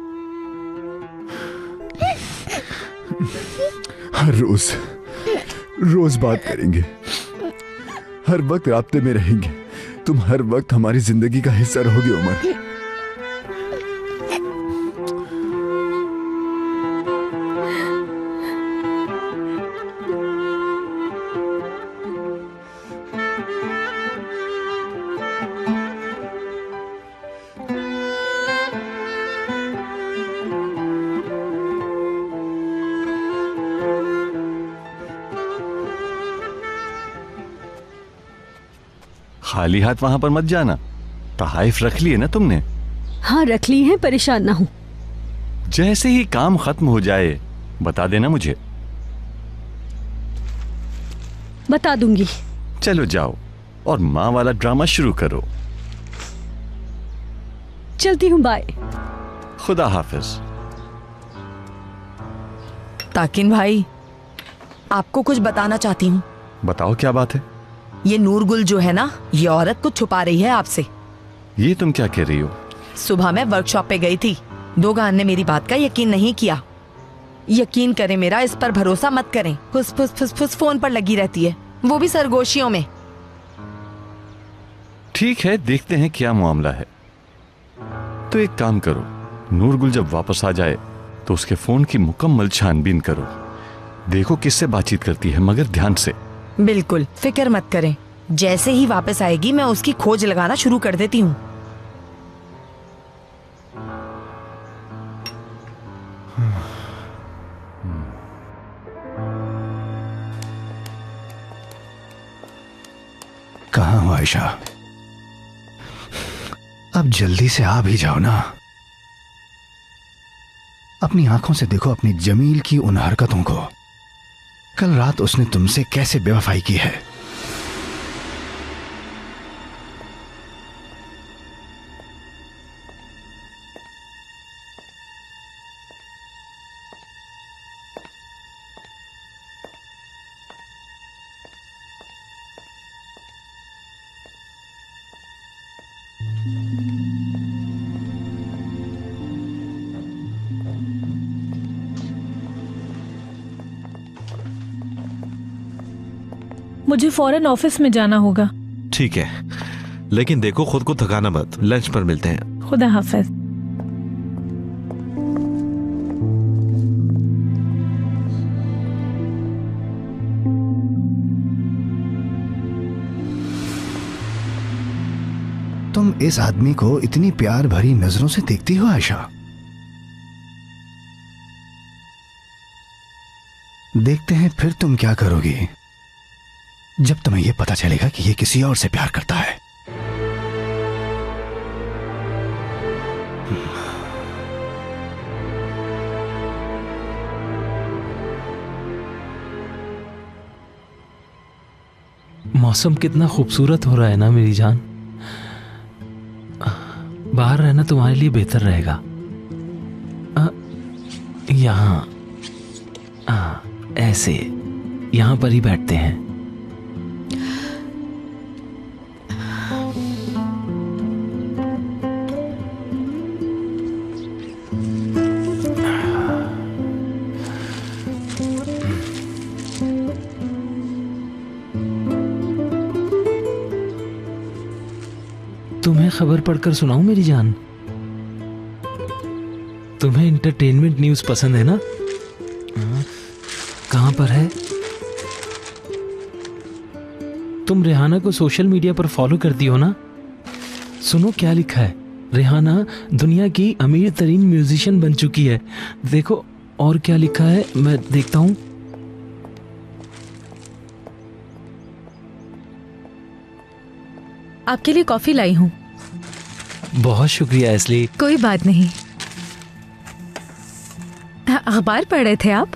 हर रोज बात करेंगे, हर वक्त राब्ते में रहेंगे। तुम हर वक्त हमारी जिंदगी का हिस्सा रहोगे उमर। खाली हाथ वहां पर मत जाना। तहाइफ रख लिए ना तुमने? हाँ रख ली है, परेशान ना हो। जैसे ही काम खत्म हो जाए बता देना मुझे। बता दूंगी। चलो जाओ और माँ वाला ड्रामा शुरू करो। चलती हूँ, बाय। खुदा हाफिज। ताकिन भाई, आपको कुछ बताना चाहती हूँ। बताओ क्या बात है? ये नूरगुल जो है ना, ये औरत कुछ छुपा रही है आपसे। ये तुम क्या कह रही हो? सुबह मैं वर्कशॉप पे गई थी। दोगान ने मेरी बात का यकीन नहीं किया। यकीन करें मेरा, इस पर भरोसा मत करें। फुस फुस फुस फुस फोन पर लगी रहती है, वो भी सरगोशियों में। ठीक है, देखते हैं क्या मामला है। तो एक काम करो, नूरगुल जब वापस आ जाए तो उसके फोन की मुकम्मल छानबीन करो। देखो किससे बातचीत करती है, मगर ध्यान से। बिल्कुल फिक्र मत करें। जैसे ही वापस आएगी मैं उसकी खोज लगाना शुरू कर देती हूँ। कहाँ हो आयशा? अब जल्दी से आ भी जाओ ना। अपनी आंखों से देखो अपनी जमील की उन हरकतों को। कल रात उसने तुमसे कैसे बेवफाई की है। मुझे फौरन ऑफिस में जाना होगा। ठीक है, लेकिन देखो खुद को थकाना मत। लंच पर मिलते हैं। खुदा हाफिज। तुम इस आदमी को इतनी प्यार भरी नजरों से देखती हो आयशा? देखते हैं फिर तुम क्या करोगी जब तुम्हें यह पता चलेगा कि यह किसी और से प्यार करता है। मौसम कितना खूबसूरत हो रहा है ना मेरी जान। बाहर रहना तुम्हारे लिए बेहतर रहेगा। यहाँ ऐसे यहाँ पर ही बैठते हैं। तुम्हें खबर पढ़कर सुनाऊं मेरी जान? तुम्हें एंटरटेनमेंट न्यूज़ पसंद है ना? कहां पर है? तुम रेहाना को सोशल मीडिया पर फॉलो करती हो ना? सुनो क्या लिखा है। रेहाना दुनिया की अमीर तरीन म्यूजिशियन बन चुकी है। देखो और क्या लिखा है, मैं देखता हूं। आपके लिए कॉफी लाई हूँ। बहुत शुक्रिया एस्ली। कोई बात नहीं। अखबार पढ़ रहे थे आप?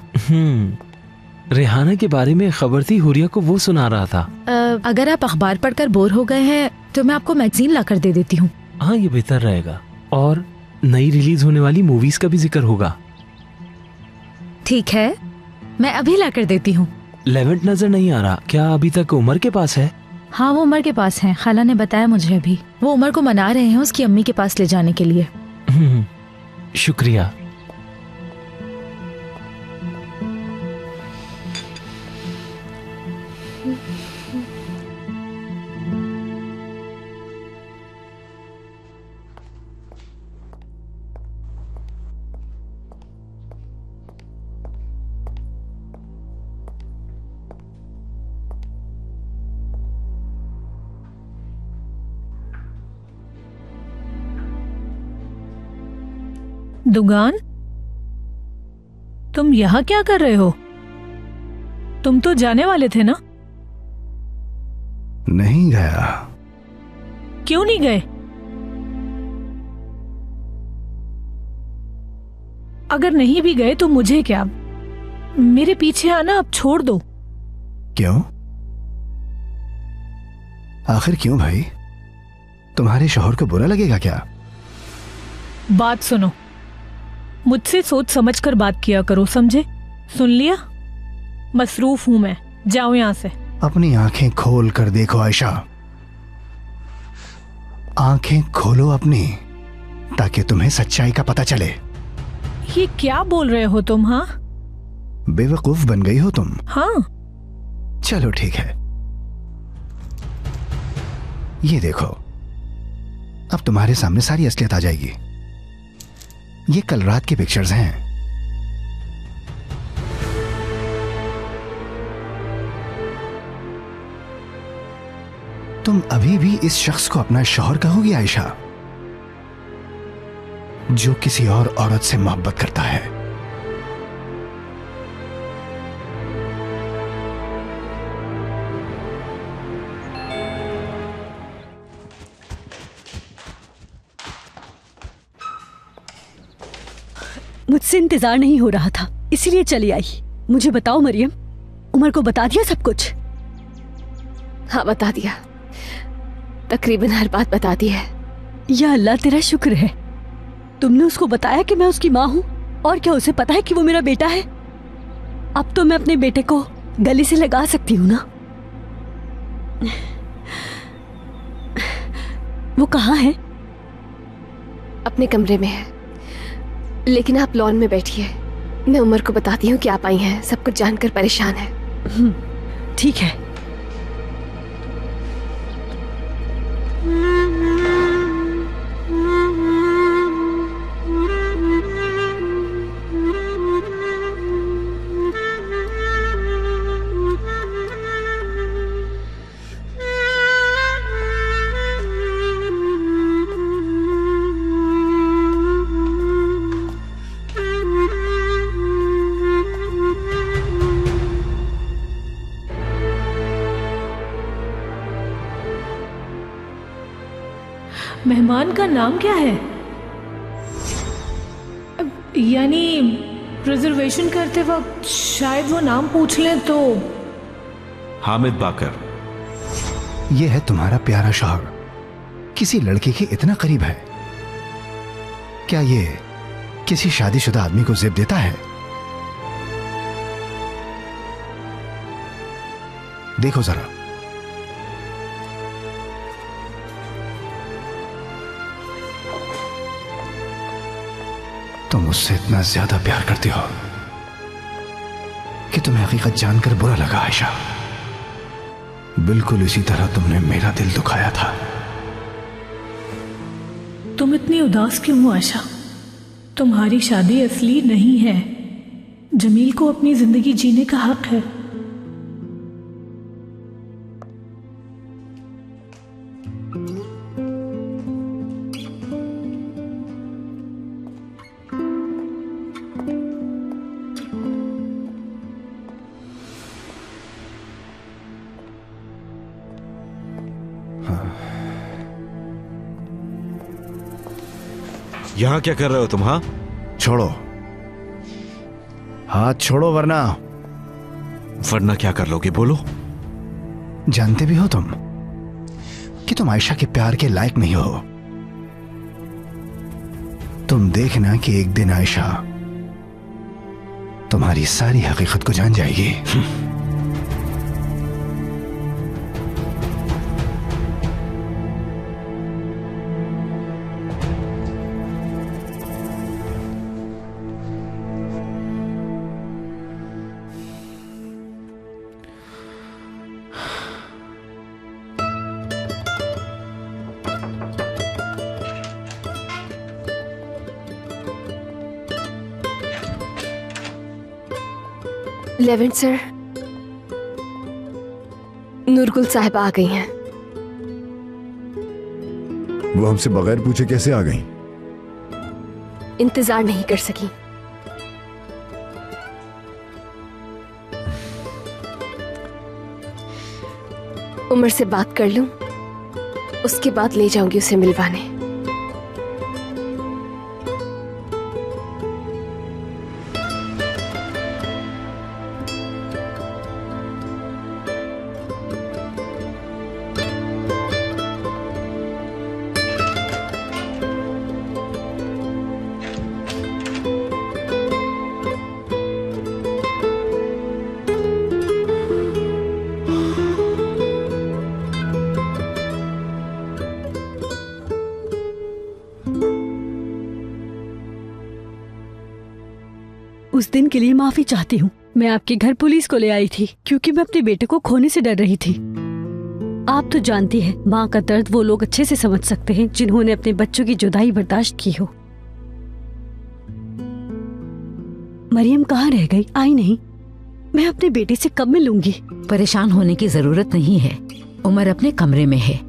रेहाना के बारे में खबर थी, हुरिया को वो सुना रहा था। अगर आप अखबार पढ़कर बोर हो गए हैं तो मैं आपको मैगजीन लाकर दे देती हूँ। हाँ ये बेहतर रहेगा, और नई रिलीज होने वाली मूवीज का भी जिक्र होगा। ठीक है, मैं अभी लाकर देती हूँ। लेवेंट नजर नहीं आ रहा, क्या अभी तक उमर के पास है? हाँ वो उमर के पास है, खाला ने बताया मुझे अभी। वो उमर को मना रहे हैं उसकी अम्मी के पास ले जाने के लिए। शुक्रिया। दुगान, तुम यहाँ क्या कर रहे हो? तुम तो जाने वाले थे ना? नहीं गया। क्यों नहीं गए? अगर नहीं भी गए तो मुझे क्या, मेरे पीछे आना अब छोड़ दो। क्यों? आखिर क्यों भाई? तुम्हारे शौहर को बुरा लगेगा क्या? बात सुनो, मुझसे सोच समझकर बात किया करो, समझे? सुन लिया? मसरूफ हूं मैं, जाओ यहां से। अपनी आंखें खोल कर देखो आयशा, आंखें खोलो अपनी, ताकि तुम्हें सच्चाई का पता चले। ये क्या बोल रहे हो तुम? हाँ, बेवकूफ बन गई हो तुम। हाँ चलो ठीक है, ये देखो, अब तुम्हारे सामने सारी असलियत आ जाएगी। ये कल रात के पिक्चर्स हैं। तुम अभी भी इस शख्स को अपना शौहर कहोगी आयशा, जो किसी और औरत से मोहब्बत करता है? मुझसे इंतजार नहीं हो रहा था, इसीलिए चली आई। मुझे बताओ मरियम, उमर को बता दिया सब कुछ? हाँ बता दिया, तकरीबन हर बात बता दी है। या अल्लाह तेरा शुक्र है, तुमने उसको बताया कि मैं उसकी माँ हूँ। और क्या उसे पता है कि वो मेरा बेटा है? अब तो मैं अपने बेटे को गले से लगा सकती हूँ ना। वो कहाँ है? अपने कमरे में है, लेकिन आप लॉन में बैठिए, मैं उमर को बताती हूँ कि आप आई हैं। सब कुछ जानकर परेशान है। ठीक है। मेहमान का नाम क्या है? यानी रिजर्वेशन करते वक्त शायद वो नाम पूछ लें तो। हामिद बाकर। ये है तुम्हारा प्यारा शौहर, किसी लड़के के इतना करीब है। क्या ये किसी शादीशुदा आदमी को जिप देता है? देखो जरा, तुम मुझसे इतना ज्यादा प्यार करती हो कि तुम्हें हकीकत जानकर बुरा लगा आयशा। बिल्कुल इसी तरह तुमने मेरा दिल दुखाया था। तुम इतनी उदास क्यों हो आयशा? तुम्हारी शादी असली नहीं है। जमील को अपनी जिंदगी जीने का हक है। यहां क्या कर रहे हो तुम? हाँ, छोड़ो, हाथ छोड़ो वरना। वरना क्या कर लोगे? बोलो। जानते भी हो तुम कि तुम आयशा के प्यार के लायक नहीं हो। तुम देखना कि एक दिन आयशा तुम्हारी सारी हकीकत को जान जाएगी। लेवेंट सर, नूरगुल साहिबा आ गई हैं। वो हमसे बगैर पूछे कैसे आ गई? इंतजार नहीं कर सकी। उमर से बात कर लूं, उसके बाद ले जाऊंगी उसे मिलवाने। उस दिन के लिए माफी चाहती हूँ। मैं आपके घर पुलिस को ले आई थी क्योंकि मैं अपने बेटे को खोने से डर रही थी। आप तो जानती हैं, माँ का दर्द वो लोग अच्छे से समझ सकते हैं जिन्होंने अपने बच्चों की जुदाई बर्दाश्त की हो। मरियम कहाँ रह गई? आई नहीं। मैं अपने बेटे से कब मिलूंगी? परेशान होने की जरूरत नहीं है। उमर अपने कमरे में है।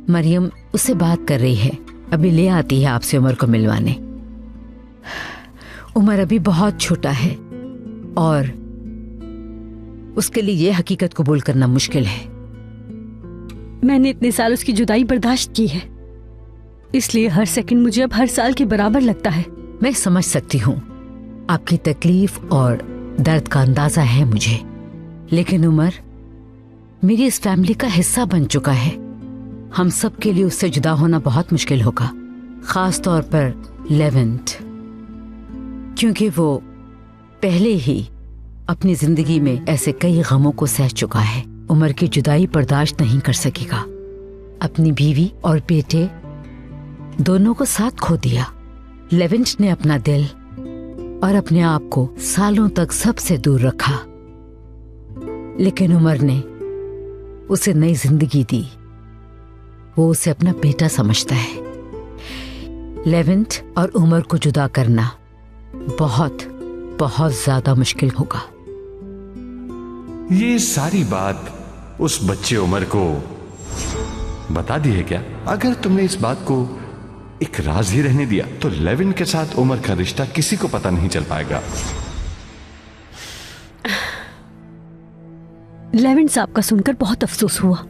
मरियम उससे बात कर रही है। अभी ले आती है आपसे उमर को मिलवाने। उमर अभी बहुत छोटा है और उसके लिए ये हकीकत कबूल करना मुश्किल है। मैंने इतने साल उसकी जुदाई बर्दाश्त की है, इसलिए हर सेकंड मुझे अब हर साल के बराबर लगता है। मैं समझ सकती हूँ आपकी तकलीफ और दर्द का अंदाजा है मुझे, लेकिन उमर मेरी इस फैमिली का हिस्सा बन चुका है। हम सब के लिए उससे जुदा होना बहुत मुश्किल होगा, खास तौर पर लेवेंट, क्योंकि वो पहले ही अपनी जिंदगी में ऐसे कई गमों को सह चुका है। उमर की जुदाई बर्दाश्त नहीं कर सकेगा। अपनी बीवी और बेटे दोनों को साथ खो दिया। लेवेंट ने अपना दिल और अपने आप को सालों तक सबसे दूर रखा, लेकिन उमर ने उसे नई जिंदगी दी। वो उसे अपना बेटा समझता है। लेवेंट और उमर को जुदा करना बहुत बहुत ज्यादा मुश्किल होगा। ये सारी बात उस बच्चे उमर को बता दी है क्या? अगर तुमने इस बात को एक राज ही रहने दिया तो लेविन के साथ उमर का रिश्ता किसी को पता नहीं चल पाएगा। लेविन साहब का सुनकर बहुत अफसोस हुआ।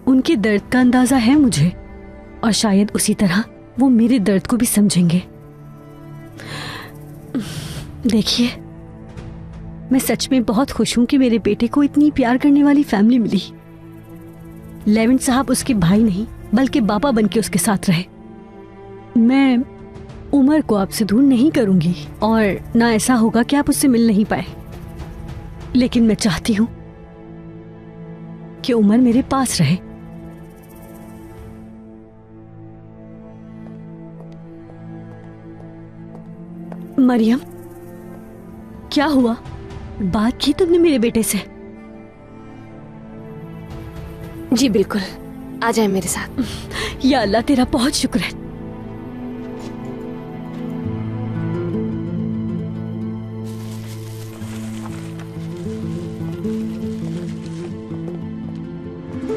उनके दर्द का अंदाजा है मुझे और शायद उसी तरह वो मेरे दर्द को भी समझेंगे। देखिए, मैं सच में बहुत खुश हूं कि मेरे बेटे को इतनी प्यार करने वाली फैमिली मिली। लेवेंट साहब उसके भाई नहीं बल्कि बाबा बनके उसके साथ रहे। मैं उमर को आपसे दूर नहीं करूंगी और ना ऐसा होगा कि आप उससे मिल नहीं पाए, लेकिन मैं चाहती हूं कि उमर मेरे पास रहे। मरियम, क्या हुआ? बात की तुमने मेरे बेटे से? जी बिल्कुल, आ जाए मेरे साथ। या अल्लाह, तेरा बहुत शुक्र है।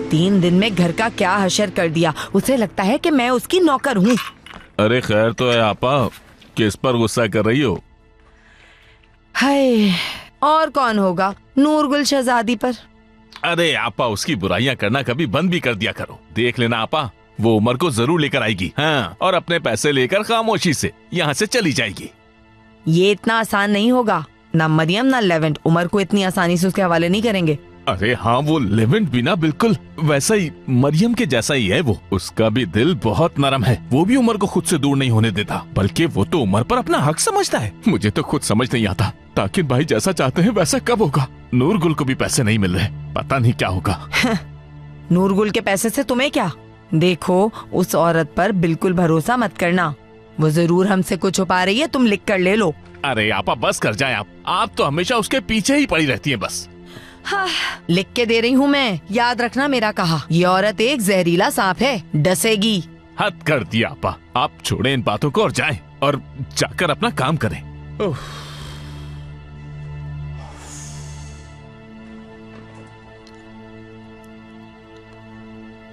तीन दिन में घर का क्या हशर कर दिया। उसे लगता है कि मैं उसकी नौकर हूँ। अरे खैर तो है आपा, किस पर गुस्सा कर रही हो? हाय, और कौन होगा, नूरगुल शहजादी पर। अरे आपा, उसकी बुराइयां करना कभी बंद भी कर दिया करो। देख लेना आपा, वो उमर को जरूर लेकर आएगी। हाँ, और अपने पैसे लेकर खामोशी से यहाँ से चली जाएगी। ये इतना आसान नहीं होगा। ना मरियम ना लेवेंट उमर को इतनी आसानी से उसके हवाले नहीं करेंगे। अरे हाँ, वो लेवेंट भी ना बिल्कुल वैसा ही मरियम के जैसा ही है। वो उसका भी दिल बहुत नरम है। वो भी उमर को खुद से दूर नहीं होने देता, बल्कि वो तो उमर पर अपना हक समझता है। मुझे तो खुद समझ नहीं आता ताकिर भाई जैसा चाहते हैं वैसा कब होगा। नूरगुल को भी पैसे नहीं मिल रहे, पता नहीं क्या होगा। नूरगुल के पैसे से तुम्हें क्या? देखो, उस औरत पर बिल्कुल भरोसा मत करना। वो जरूर हमसे कुछ छुपा रही है, तुम लिख कर ले लो। अरे आपा, बस कर जाए आप तो हमेशा उसके पीछे ही पड़ी रहती है बस। हाँ, लिख के दे रही हूँ मैं, याद रखना मेरा कहा। ये औरत एक जहरीला सांप है, डसेगी। हद कर दिया आपा, आप छोड़े इन बातों को और जाएं और जाकर अपना काम करें।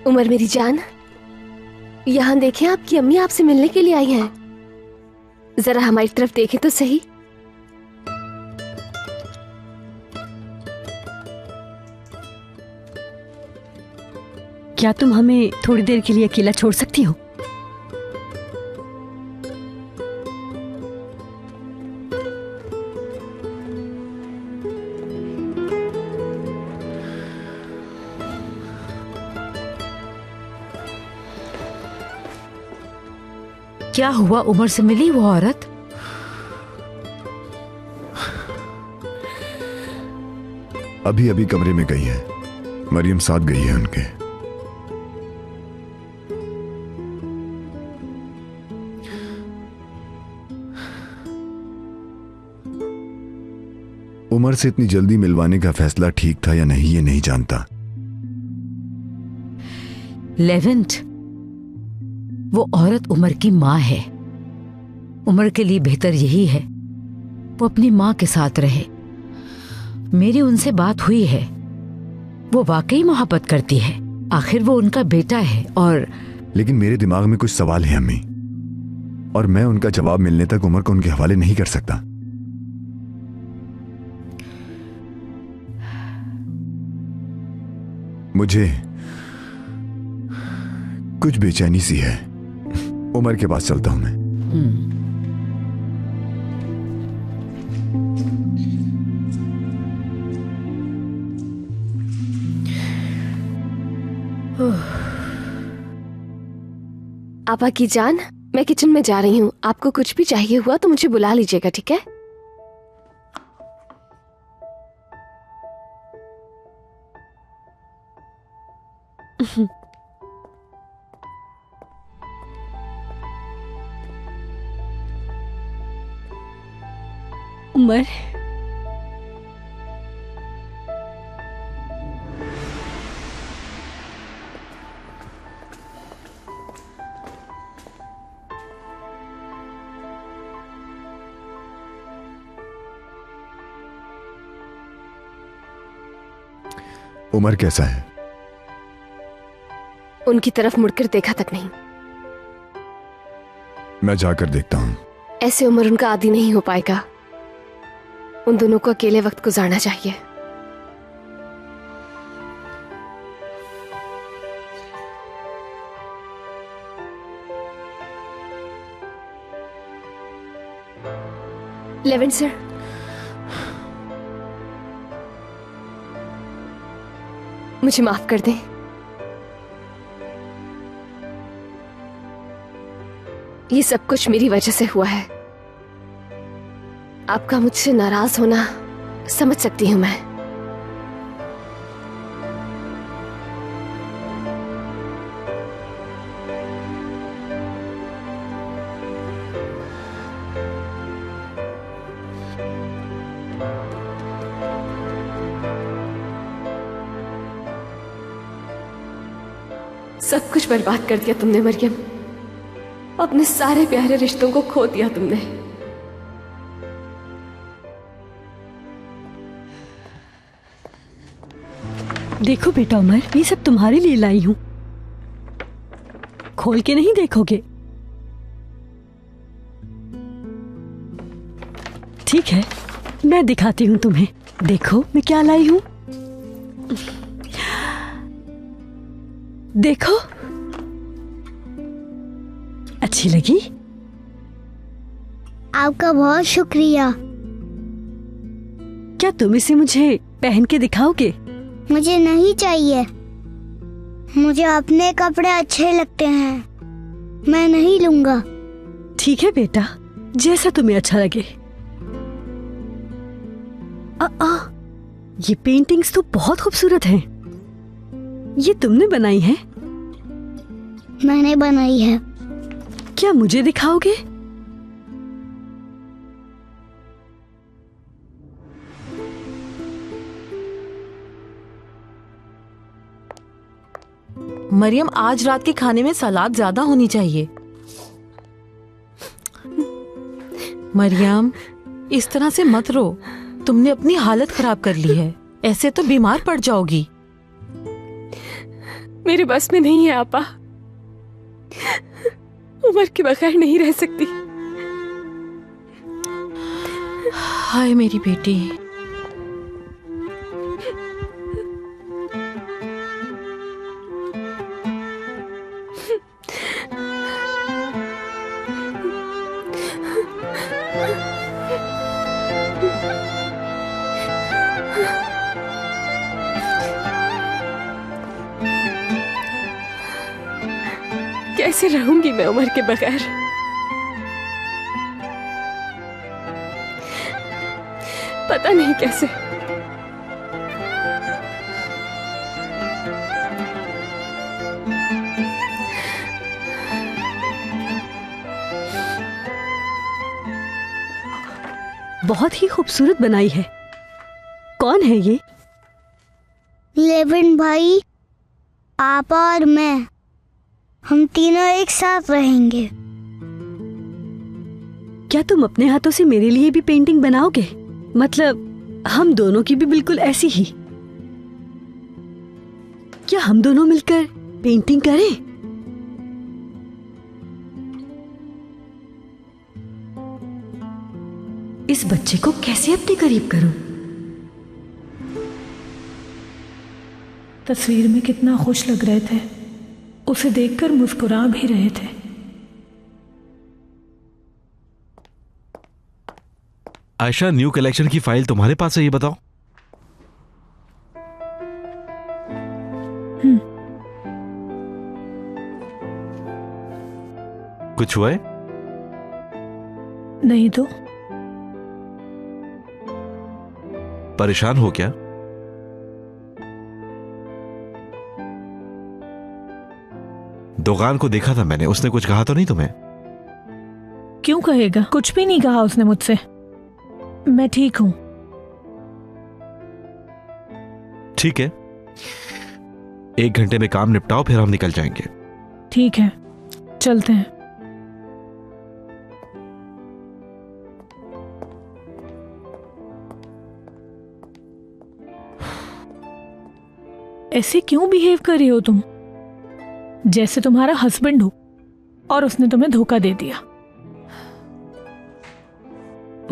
उमर मेरी जान, यहाँ देखें, आपकी अम्मी आपसे मिलने के लिए आई हैं। जरा हमारी तरफ देखें तो सही। क्या तुम हमें थोड़ी देर के लिए अकेला छोड़ सकती हो? क्या हुआ? उमर से मिली वो औरत? अभी अभी कमरे में गई है। मरियम साथ गई है उनके। उमर से इतनी जल्दी मिलवाने का फैसला ठीक था या नहीं, ये नहीं जानता। लेवेंट, वो औरत उमर की माँ है। उमर के लिए बेहतर यही है वो अपनी माँ के साथ रहे। मेरी उनसे बात हुई है, वो वाकई मोहब्बत करती है। आखिर वो उनका बेटा है। और लेकिन मेरे दिमाग में कुछ सवाल है अम्मी, और मैं उनका जवाब मिलने तक उमर को उनके हवाले नहीं कर सकता। मुझे कुछ बेचैनी सी है। उमर के पास चलता हूं मैं। आपा की जान, मैं किचन में जा रही हूँ। आपको कुछ भी चाहिए हुआ तो मुझे बुला लीजिएगा, ठीक है? उमर, उमर कैसा है? उनकी तरफ मुड़कर देखा तक नहीं। मैं जाकर देखता हूं। ऐसे उमर उनका आदी नहीं हो पाएगा। उन दोनों को अकेले वक्त गुजारना चाहिए। लेवेंट सर, मुझे माफ कर दें। ये सब कुछ मेरी वजह से हुआ है। आपका मुझसे नाराज होना समझ सकती हूं मैं। सब कुछ बर्बाद कर दिया तुमने मरियम। अपने सारे प्यारे रिश्तों को खो दिया तुमने। देखो बेटा उमर, ये सब तुम्हारे लिए लाई हूं। खोल के नहीं देखोगे? ठीक है, मैं दिखाती हूं तुम्हें। देखो मैं क्या लाई हूं। देखो, अच्छी लगी? आपका बहुत शुक्रिया। क्या तुम इसे मुझे पहन के दिखाओगे? मुझे नहीं चाहिए। मुझे अपने कपड़े अच्छे लगते हैं, मैं नहीं लूंगा। ठीक है बेटा, जैसा तुम्हें अच्छा लगे। ये पेंटिंग्स तो बहुत खूबसूरत हैं। ये तुमने बनाई है? मैंने बनाई है। क्या मुझे दिखाओगे? मरियम, आज रात के खाने में सलाद ज्यादा होनी चाहिए। मरियम, इस तरह से मत रो। तुमने अपनी हालत खराब कर ली है। ऐसे तो बीमार पड़ जाओगी। मेरे बस में नहीं है आपा। उमर के बगैर नहीं रह सकती। हाय मेरी बेटी। कैसे रहूंगी मैं उमर के बगैर? पता नहीं कैसे। बहुत ही खूबसूरत बनाई है। कौन है ये? लेविन भाई, आपा और मैं, हम तीनों एक साथ रहेंगे। क्या तुम अपने हाथों से मेरे लिए भी पेंटिंग बनाओगे? मतलब हम दोनों की भी बिल्कुल ऐसी ही। क्या हम दोनों मिलकर पेंटिंग करें? इस बच्चे को कैसे अपने करीब करूं? तस्वीर में कितना खुश लग रहे थे। उसे देखकर मुस्कुरा भी रहे थे। आयशा, न्यू कलेक्शन की फाइल तुम्हारे पास है, ये बताओ। कुछ हुआ है? नहीं तो। परेशान हो क्या? दुकान को देखा था मैंने, उसने कुछ कहा तो नहीं तुम्हें? क्यों कहेगा? कुछ भी नहीं कहा उसने मुझसे। मैं ठीक हूं। ठीक है, 1 घंटे में काम निपटाओ, फिर हम निकल जाएंगे। ठीक है, चलते हैं। ऐसे क्यों बिहेव कर रही हो तुम? जैसे तुम्हारा हस्बैंड हो और उसने तुम्हें धोखा दे दिया।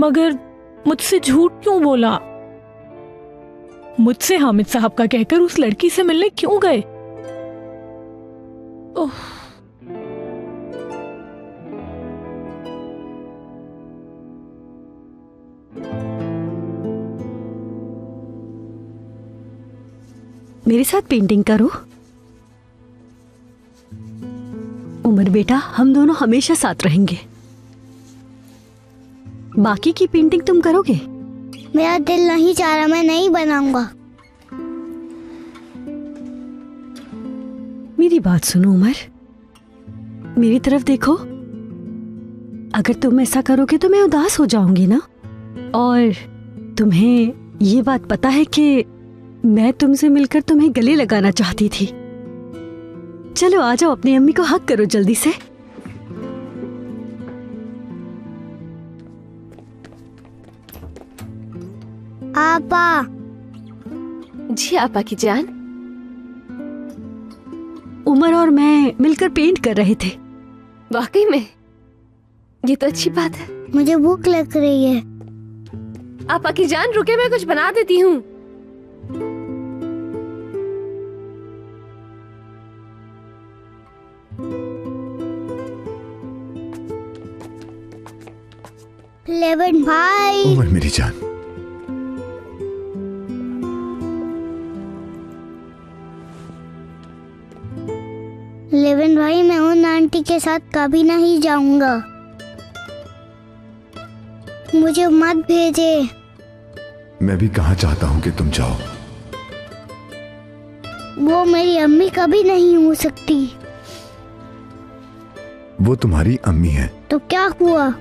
मगर मुझसे झूठ क्यों बोला? मुझसे हामिद साहब का कहकर उस लड़की से मिलने क्यों गए? ओह, मेरे साथ पेंटिंग करो। उमर बेटा, हम दोनों हमेशा साथ रहेंगे। बाकी की पेंटिंग तुम करोगे? मेरा दिल नहीं चाह रहा, मैं नहीं बनाऊंगा। मेरी बात सुनो उमर, मेरी तरफ देखो। अगर तुम ऐसा करोगे तो मैं उदास हो जाऊंगी ना। और तुम्हें ये बात पता है कि मैं तुमसे मिलकर तुम्हें गले लगाना चाहती थी। चलो आ जाओ, अपनी अम्मी को हक करो जल्दी से। आपा। जी आपा की जान। उमर और मैं मिलकर पेंट कर रहे थे। वाकई में? ये तो अच्छी बात है। मुझे भूख लग रही है। आपा की जान रुके, मैं कुछ बना देती हूँ। लेवन भाई। उमर मेरी जान। लेवन भाई, मैं उन आंटी के साथ कभी नहीं जाऊंगा। मुझे मत भेजे। मैं भी कहाँ चाहता हूँ कि तुम जाओ। वो मेरी अम्मी कभी नहीं हो सकती। वो तुम्हारी अम्मी है। तो क्या हुआ?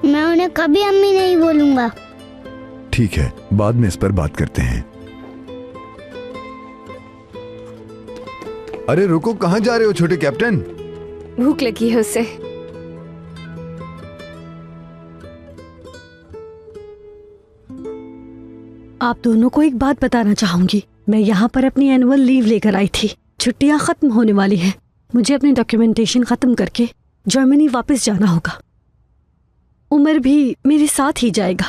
मैं उन्हें कभी अम्मी नहीं बोलूंगा। ठीक है, बाद में इस पर बात करते हैं। अरे रुको, कहाँ जा रहे हो छोटे कैप्टन? भूख लगी है उसे। आप दोनों को एक बात बताना चाहूंगी। मैं यहाँ पर अपनी एनुअल लीव लेकर आई थी। छुट्टियां खत्म होने वाली हैं। मुझे अपनी डॉक्यूमेंटेशन खत्म करके जर्मनी वापस जाना होगा। उमर भी मेरे साथ ही जाएगा।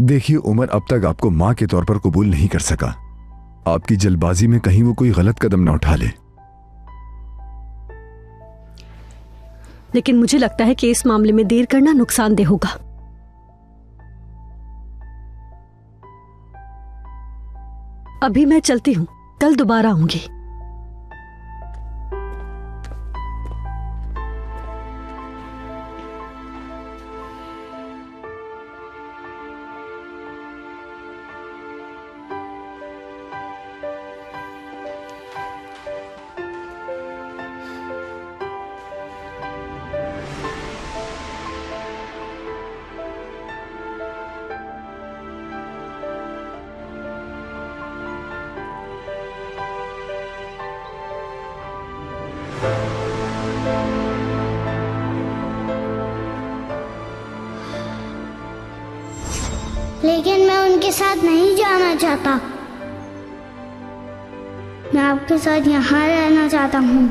देखिए उमर अब तक आपको मां के तौर पर कबूल नहीं कर सका। आपकी जल्दबाजी में कहीं वो कोई गलत कदम न उठा ले। लेकिन मुझे लगता है कि इस मामले में देर करना नुकसानदेह होगा। अभी मैं चलती हूं, कल दोबारा आऊंगी। लेकिन मैं उनके साथ नहीं जाना चाहता। मैं आपके साथ यहाँ रहना चाहता हूँ।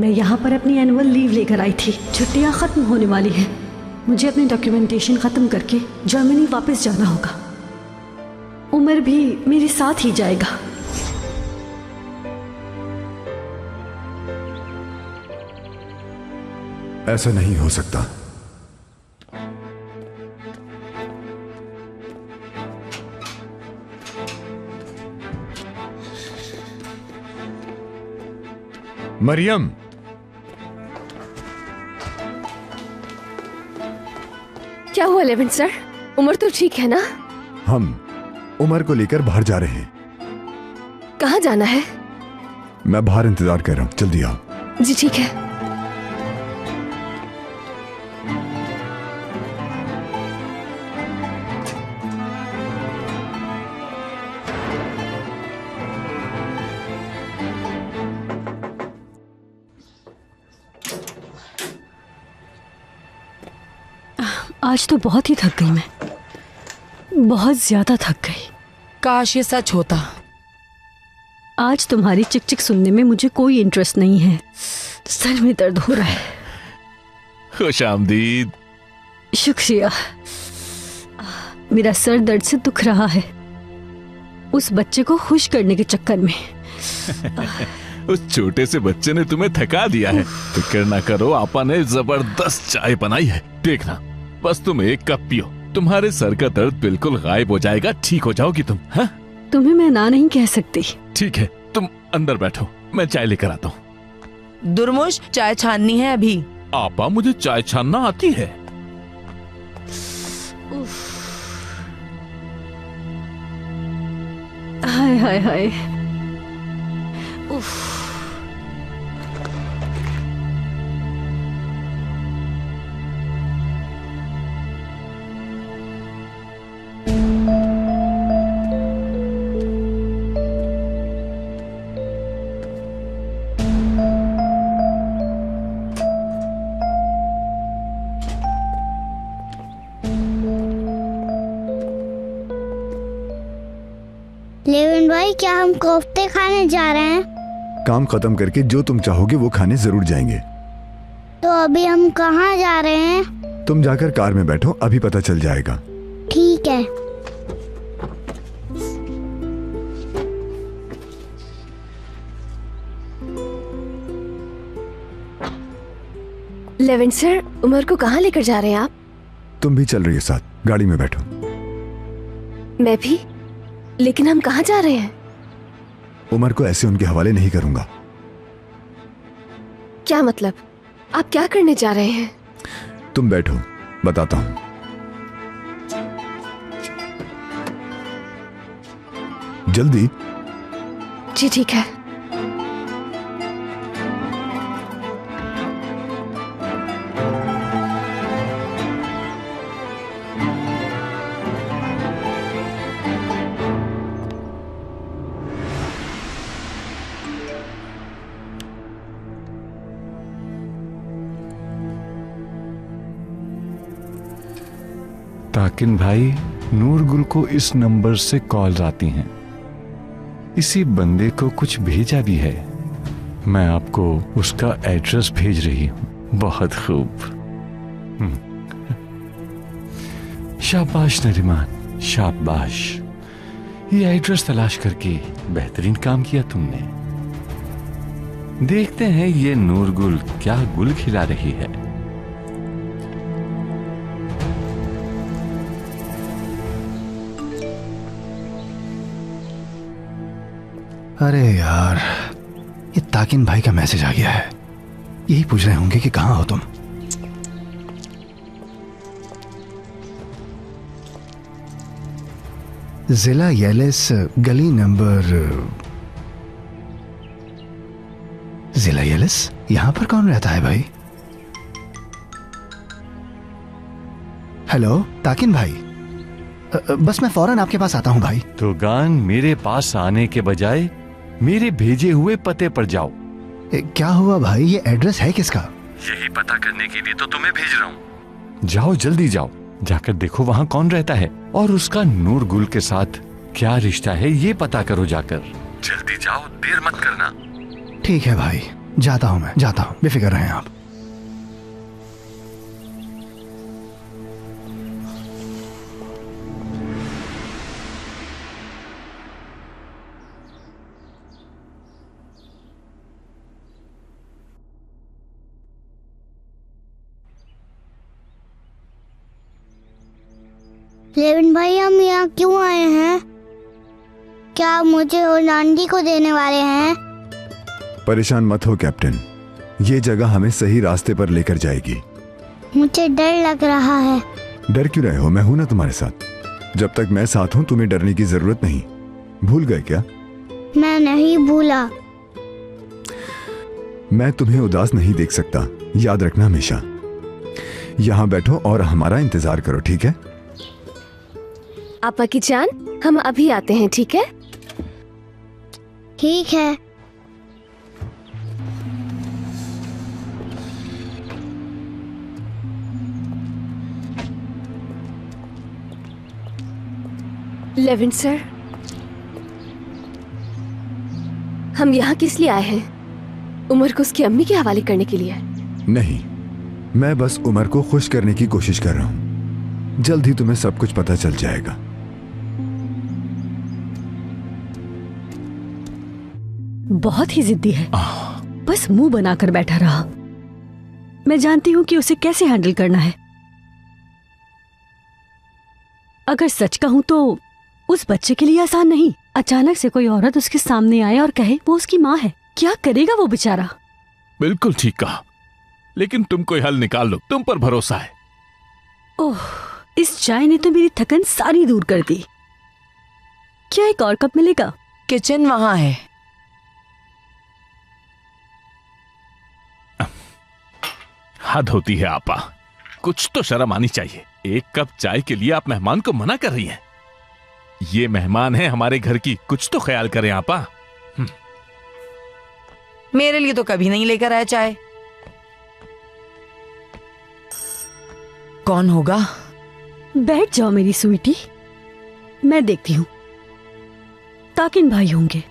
मैं यहाँ पर अपनी एनुअल लीव लेकर आई थी। छुट्टियाँ खत्म होने वाली हैं। मुझे अपनी डॉक्यूमेंटेशन खत्म करके जर्मनी वापस जाना होगा। उमर भी मेरे साथ ही जाएगा। ऐसा नहीं हो सकता। मरियम, क्या हुआ लेवन सर? उमर तो ठीक है ना? हम उमर को लेकर बाहर जा रहे हैं। कहाँ जाना है? मैं बाहर इंतजार कर रहा हूँ, जल्दी आओ। जी ठीक है। आज तो बहुत ही थक गई मैं, बहुत ज्यादा थक गई। काश ये सच होता। आज तुम्हारी चिक चिक सुनने में मुझे कोई इंटरेस्ट नहीं है। सर में दर्द हो रहा है। खुश आमदीद। शुक्रिया। मेरा सर दर्द से दुख रहा है उस बच्चे को खुश करने के चक्कर में। उस छोटे से बच्चे ने तुम्हें थका दिया है। फिक्र ना करो, आपा ने जबरदस्त चाय बनाई है, देखना। बस तुम एक कप पियो, तुम्हारे सर का दर्द बिल्कुल गायब हो जाएगा, ठीक हो जाओगी तुम। हाँ? तुम्हें मैं ना नहीं कह सकती। ठीक है, तुम अंदर बैठो, मैं चाय लेकर आता हूँ। दुर्मुश, चाय छाननी है अभी। आपा, मुझे चाय छानना आती है। हाय हाय हाय। उफ। लेविन भाई, क्या हम कोफ्ते खाने जा रहे हैं? काम खत्म करके जो तुम चाहोगे वो खाने जरूर जाएंगे। तो अभी हम कहाँ जा रहे हैं? तुम जाकर कार में बैठो, अभी पता चल जाएगा। ठीक है। लेविन सर, उमर को कहाँ लेकर जा रहे हैं आप? तुम भी चल रही हो साथ, गाड़ी में बैठो। मैं भी? लेकिन हम कहाँ जा रहे हैं? उमर को ऐसे उनके हवाले नहीं करूंगा। क्या मतलब? आप क्या करने जा रहे हैं? तुम बैठो, बताता हूं। जल्दी। जी ठीक है। ताकिन भाई, नूरगुल को इस नंबर से कॉल आती हैं। इसी बंदे को कुछ भेजा भी है, मैं आपको उसका एड्रेस भेज रही हूं। बहुत खूब। शाबाश नरिमान, शाबाश। ये एड्रेस तलाश करके बेहतरीन काम किया तुमने। देखते हैं ये नूरगुल क्या गुल खिला रही है। अरे यार, ये ताकिन भाई का मैसेज आ गया है। यही पूछ रहे होंगे कि कहाँ हो तुम। जिला येलिस, गली नंबर। जिला येलिस? यहां पर कौन रहता है भाई? हेलो ताकिन भाई, बस मैं फौरन आपके पास आता हूं भाई। तो गान, मेरे पास आने के बजाय मेरे भेजे हुए पते पर जाओ। क्या हुआ भाई, ये एड्रेस है किसका? यही पता करने के लिए तो तुम्हें भेज रहा हूँ। जाओ, जल्दी जाओ, जाकर देखो वहाँ कौन रहता है और उसका नूरगुल के साथ क्या रिश्ता है, ये पता करो जाकर। जल्दी जाओ, देर मत करना। ठीक है भाई, जाता हूँ मैं, जाता हूँ, बेफिक्र रहें आप। लेविन भाई, हम यहाँ क्यों आए हैं? क्या आप मुझे और आंटी को देने वाले हैं? परेशान मत हो कैप्टन, ये जगह हमें सही रास्ते पर लेकर जाएगी। मुझे डर लग रहा है। डर क्यों रहे हो, मैं हूं ना तुम्हारे साथ। जब तक मैं साथ हूं तुम्हें डरने की जरूरत नहीं। भूल गए क्या? मैं नहीं भूला। मैं तुम्हें उदास नहीं देख सकता, याद रखना हमेशा। यहाँ बैठो और हमारा इंतजार करो, ठीक है? आपा की जान, हम अभी आते हैं, ठीक है? ठीक है। लेविन सर, हम यहाँ किस लिए आए हैं? उमर को उसकी अम्मी के हवाले करने के लिए? नहीं, मैं बस उमर को खुश करने की कोशिश कर रहा हूं। जल्द ही तुम्हें सब कुछ पता चल जाएगा। बहुत ही जिद्दी है, बस मुंह बनाकर बैठा रहा। मैं जानती हूं कि उसे कैसे हैंडल करना है। अगर सच कहूं तो उस बच्चे के लिए आसान नहीं। अचानक से कोई औरत उसके सामने आए और कहे वो उसकी माँ है, क्या करेगा वो बेचारा? बिल्कुल ठीक कहा, लेकिन तुम कोई हल निकाल लो, तुम पर भरोसा है। ओह, इस चाय ने तो मेरी थकन सारी दूर कर दी। क्या एक और कप मिलेगा? किचन वहां है। हद होती है आपा, कुछ तो शर्म आनी चाहिए। एक कप चाय के लिए आप मेहमान को मना कर रही हैं। ये मेहमान है हमारे घर की, कुछ तो ख्याल करें आपा। मेरे लिए तो कभी नहीं लेकर आया चाय। कौन होगा? बैठ जाओ मेरी स्वीटी, मैं देखती हूं। ताकिन भाई होंगे।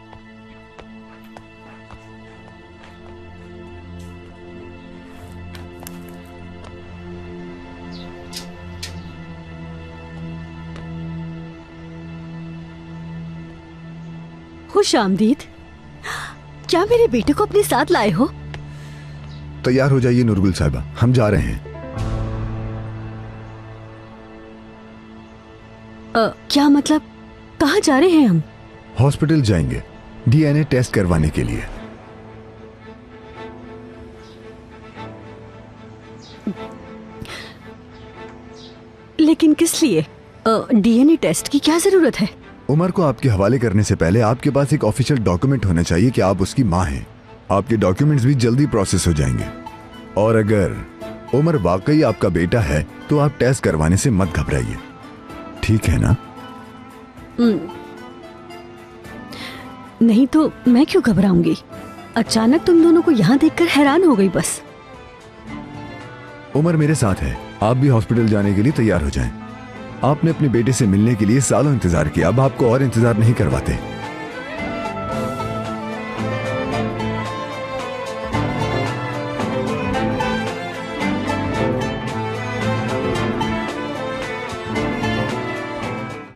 खुश आमदीद। क्या मेरे बेटे को अपने साथ लाए हो? तैयार हो जाइए नूरगुल साहिबा, हम जा रहे हैं। क्या मतलब? कहाँ जा रहे हैं हम? हॉस्पिटल जाएंगे डीएनए टेस्ट करवाने के लिए। लेकिन किस लिए? डीएनए टेस्ट की क्या जरूरत है? उमर को आपके हवाले करने से पहले आपके पास एक ऑफिशियल डॉक्यूमेंट होना चाहिए कि आप उसकी माँ हैं। आपके डॉक्यूमेंट्स भी जल्दी प्रोसेस हो जाएंगे। और अगर उमर वाकई आपका बेटा है तो आप टेस्ट करवाने से मत घबराइए, ठीक है ना? नहीं तो मैं क्यों घबराऊंगी? अचानक तुम दोनों को यहाँ देखकर हैरान हो गई बस। उमर मेरे साथ है, आप भी हॉस्पिटल जाने के लिए तैयार हो जाएं। आपने अपने बेटे से मिलने के लिए सालों इंतजार किया, अब आपको और इंतजार नहीं करवाते।